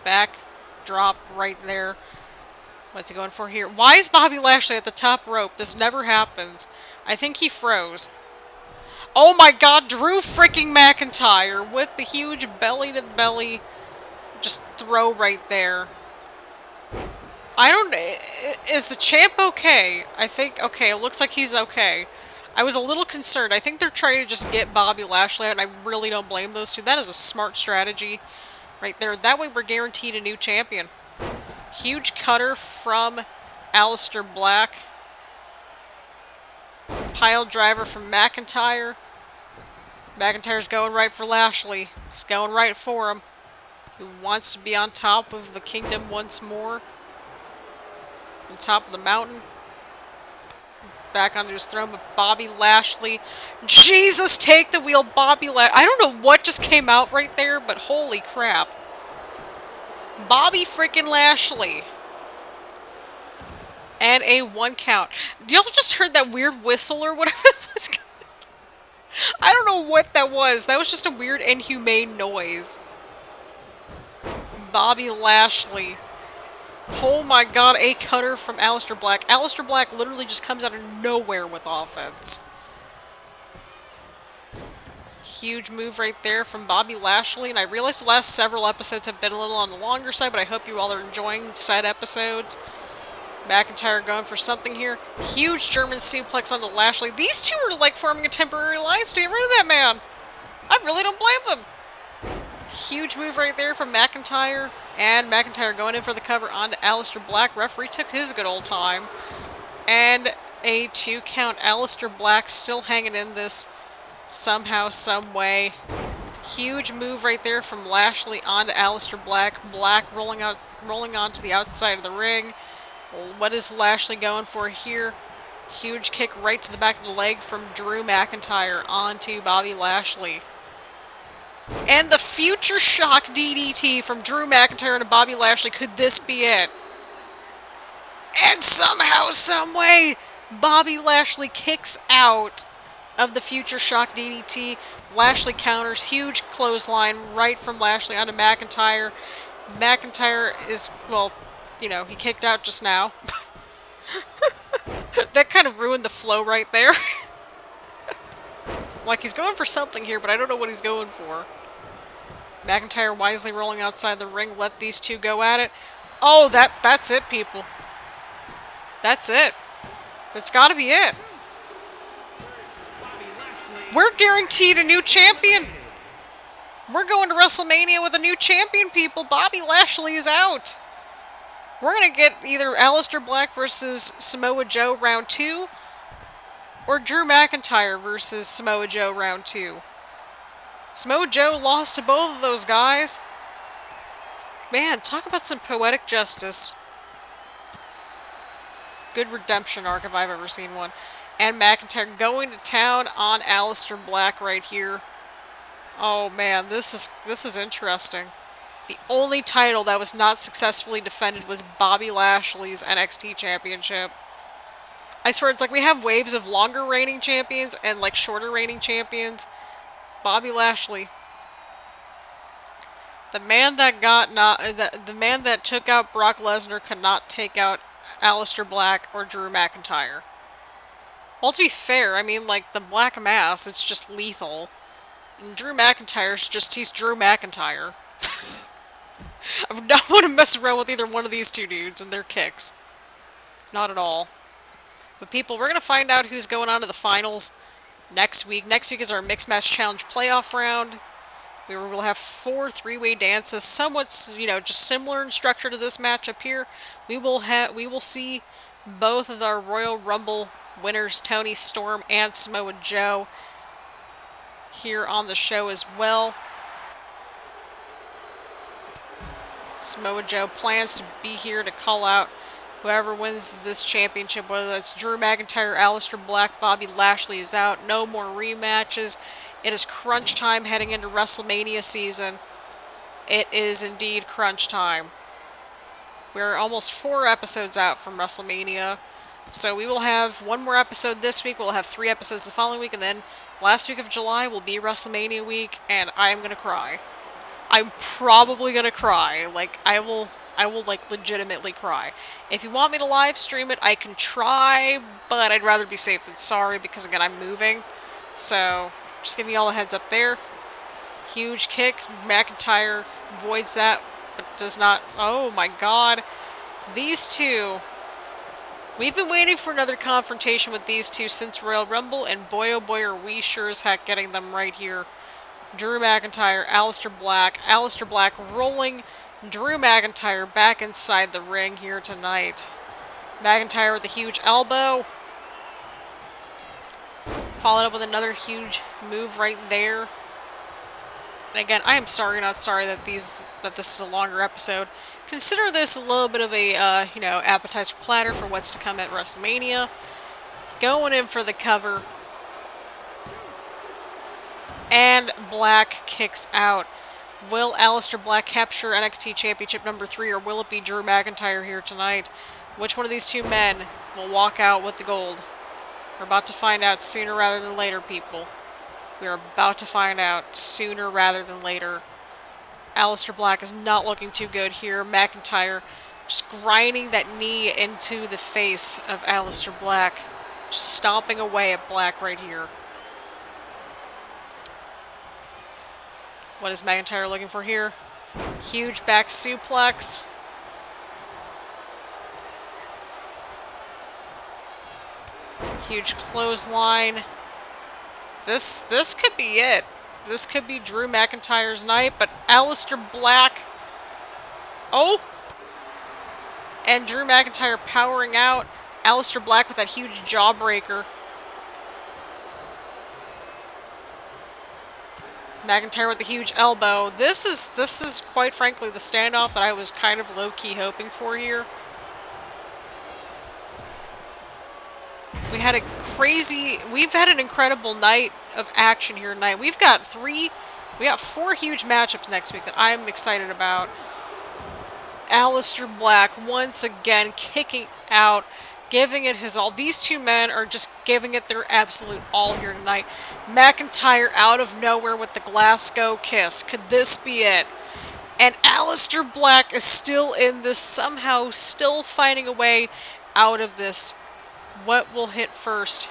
back drop right there. What's he going for here? Why is Bobby Lashley at the top rope? This never happens. I think he froze. Oh my god, Drew freaking McIntyre with the huge belly-to-belly just throw right there. I don't... Is the champ okay? I think... Okay, it looks like he's okay. I was a little concerned. I think they're trying to just get Bobby Lashley out, and I really don't blame those two. That is a smart strategy right there. That way we're guaranteed a new champion. Huge cutter from Aleister Black. Pile driver from McIntyre. McIntyre's going right for Lashley. He's going right for him. Who wants to be on top of the kingdom once more. On top of the mountain. Back onto his throne, but Bobby Lashley. Jesus, take the wheel, Bobby Lashley. I don't know what just came out right there, but holy crap. Bobby freaking Lashley. And a 1 count. Y'all just heard that weird whistle or whatever it was. I don't know what that was. That was just a weird, inhumane noise. Bobby Lashley. Oh my god, a cutter from Aleister Black. Aleister Black literally just comes out of nowhere with offense. Huge move right there from Bobby Lashley. And I realize the last several episodes have been a little on the longer side, but I hope you all are enjoying said episodes. McIntyre going for something here. Huge German suplex onto Lashley. These two are like forming a temporary alliance to get rid of that man. I really don't blame them. Huge move right there from McIntyre. And McIntyre going in for the cover onto Aleister Black. Referee took his good old time. And a 2 count. Aleister Black still hanging in this somehow, some way. Huge move right there from Lashley onto Aleister Black. Black rolling onto the outside of the ring. What is Lashley going for here? Huge kick right to the back of the leg from Drew McIntyre onto Bobby Lashley. And the future shock DDT from Drew McIntyre and Bobby Lashley. Could this be it? And somehow, someway, Bobby Lashley kicks out of the future shock DDT. Lashley counters. Huge clothesline right from Lashley onto McIntyre. McIntyre is, well, you know, he kicked out just now. That kind of ruined the flow right there. Like, he's going for something here, but I don't know what he's going for. McIntyre wisely rolling outside the ring. Let these two go at it. Oh, that's it, people. That's it. That's got to be it. We're guaranteed a new champion. We're going to WrestleMania with a new champion, people. Bobby Lashley is out. We're going to get either Aleister Black versus Samoa Joe round 2 or Drew McIntyre versus Samoa Joe round 2. Samoa Joe lost to both of those guys. Man, talk about some poetic justice. Good redemption arc if I've ever seen one. And McIntyre going to town on Aleister Black right here. Oh man, this is interesting. The only title that was not successfully defended was Bobby Lashley's NXT Championship. I swear, it's like we have waves of longer reigning champions and like shorter reigning champions. Bobby Lashley. The man that the man that took out Brock Lesnar could not take out Aleister Black or Drew McIntyre. Well, to be fair, I mean, like, the Black Mass, it's just lethal. And Drew McIntyre's just, he's Drew McIntyre. I would not want to mess around with either one of these two dudes and their kicks. Not at all. But people, we're going to find out who's going on to the finals next week. Next week is our Mixed Match Challenge playoff round. We will have 4 three-way dances, somewhat, you know, just similar in structure to this matchup here. We will see both of our Royal Rumble winners, Tony Storm and Samoa Joe, here on the show as well. Samoa Joe plans to be here to call out whoever wins this championship, whether that's Drew McIntyre, Aleister Black, Bobby Lashley is out. No more rematches. It is crunch time heading into WrestleMania season. It is indeed crunch time. We're almost 4 episodes out from WrestleMania. So we will have 1 more episode this week. We'll have 3 episodes the following week. And then last week of July will be WrestleMania week. And I'm going to cry. I'm probably going to cry. Like, I will like legitimately cry. If you want me to live stream it, I can try. But I'd rather be safe than sorry because, again, I'm moving. So just giving you all a heads up there. Huge kick. McIntyre avoids that, but does not. Oh my god. These two. We've been waiting for another confrontation with these two since Royal Rumble, and boy oh boy are we sure as heck getting them right here. Drew McIntyre, Aleister Black. Aleister Black rolling Drew McIntyre back inside the ring here tonight. McIntyre with a huge elbow. Followed up with another huge move right there. And again, I am sorry, not sorry that this is a longer episode. Consider this a little bit of a, appetizer platter for what's to come at WrestleMania. Going in for the cover. And Black kicks out. Will Aleister Black capture NXT Championship number 3, or will it be Drew McIntyre here tonight? Which one of these two men will walk out with the gold? We're about to find out sooner rather than later, people. We are about to find out sooner rather than later. Aleister Black is not looking too good here. McIntyre just grinding that knee into the face of Aleister Black. Just stomping away at Black right here. What is McIntyre looking for here? Huge back suplex. Huge clothesline. This could be it. This could be Drew McIntyre's night, but Aleister Black. Oh! And Drew McIntyre powering out. Aleister Black with that huge jawbreaker. McIntyre with the huge elbow. This is quite frankly the standoff that I was kind of low-key hoping for here. We've had an incredible night of action here tonight. We got 4 huge matchups next week that I'm excited about. Aleister Black once again kicking out, giving it his all. These two men are just giving it their absolute all here tonight. McIntyre out of nowhere with the Glasgow kiss. Could this be it? And Aleister Black is still in this, somehow still finding a way out of this. What will hit first?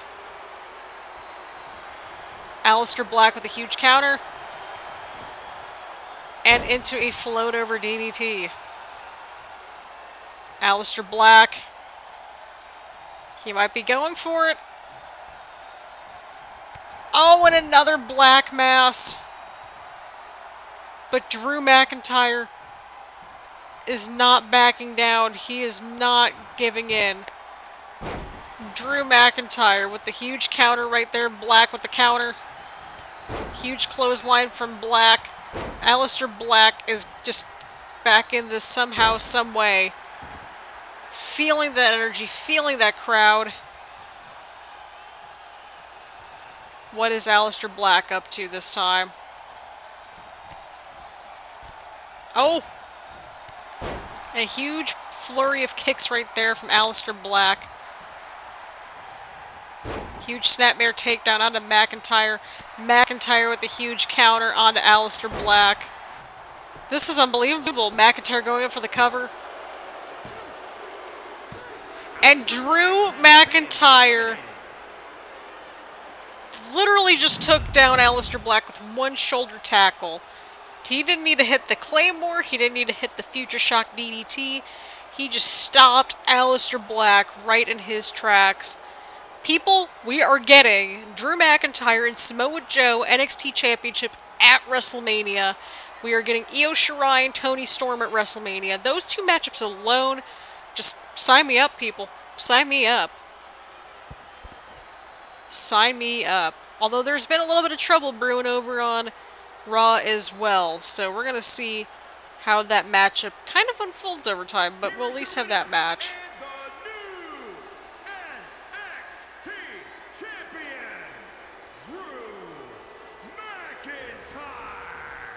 Aleister Black with a huge counter. And into a float over DDT. Aleister Black. He might be going for it. Oh, and another Black Mass. But Drew McIntyre is not backing down. He is not giving in. Drew McIntyre with the huge counter right there. Black with the counter. Huge clothesline from Black. Aleister Black is just back in this somehow, some way. Feeling that energy, feeling that crowd. What is Aleister Black up to this time? Oh! A huge flurry of kicks right there from Aleister Black. Huge snapmare takedown onto McIntyre. McIntyre with a huge counter onto Aleister Black. This is unbelievable. McIntyre going in for the cover. And Drew McIntyre literally just took down Aleister Black with one shoulder tackle. He didn't need to hit the Claymore. He didn't need to hit the Future Shock DDT. He just stopped Aleister Black right in his tracks. People, we are getting Drew McIntyre and Samoa Joe NXT Championship at WrestleMania. We are getting Io Shirai and Toni Storm at WrestleMania. Those two matchups alone, just sign me up, people. Sign me up. Sign me up. Although there's been a little bit of trouble brewing over on Raw as well. So we're going to see how that matchup kind of unfolds over time. But we'll at least have that match.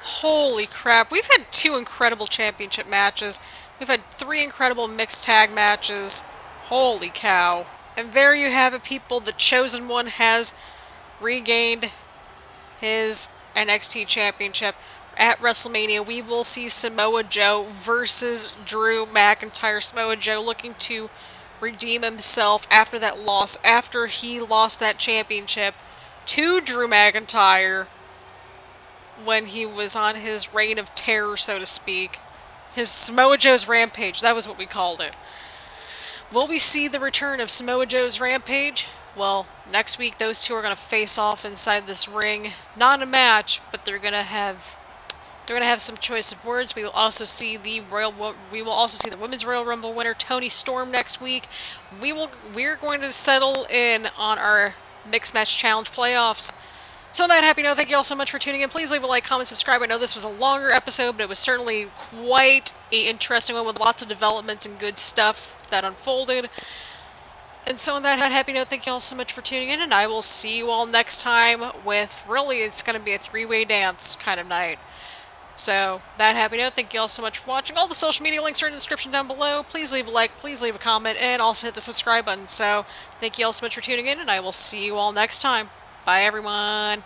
Holy crap, we've had 2 incredible championship matches. We've had 3 incredible mixed tag matches. Holy cow. And there you have it, people. The Chosen One has regained his NXT Championship at WrestleMania. We will see Samoa Joe versus Drew McIntyre. Samoa Joe looking to redeem himself after that loss, after he lost that championship to Drew McIntyre when he was on his reign of terror, so to speak. His Samoa Joe's Rampage, that was what we called it. Will we see the return of Samoa Joe's Rampage? Well, next week those two are going to face off inside this ring. Not a match, but they're going to have some choice of words. We will also see the Women's Royal Rumble winner Toni Storm next week. We're going to settle in on our Mixed Match Challenge playoffs. So on that happy note, thank you all so much for tuning in. Please leave a like, comment, subscribe. I know this was a longer episode, but it was certainly quite an interesting one with lots of developments and good stuff that unfolded. And so on that happy note, thank you all so much for tuning in, and I will see you all next time with, really, it's going to be a 3-way dance kind of night. So, that happy note, thank you all so much for watching. All the social media links are in the description down below. Please leave a like, please leave a comment, and also hit the subscribe button. So, thank you all so much for tuning in, and I will see you all next time. Bye, everyone.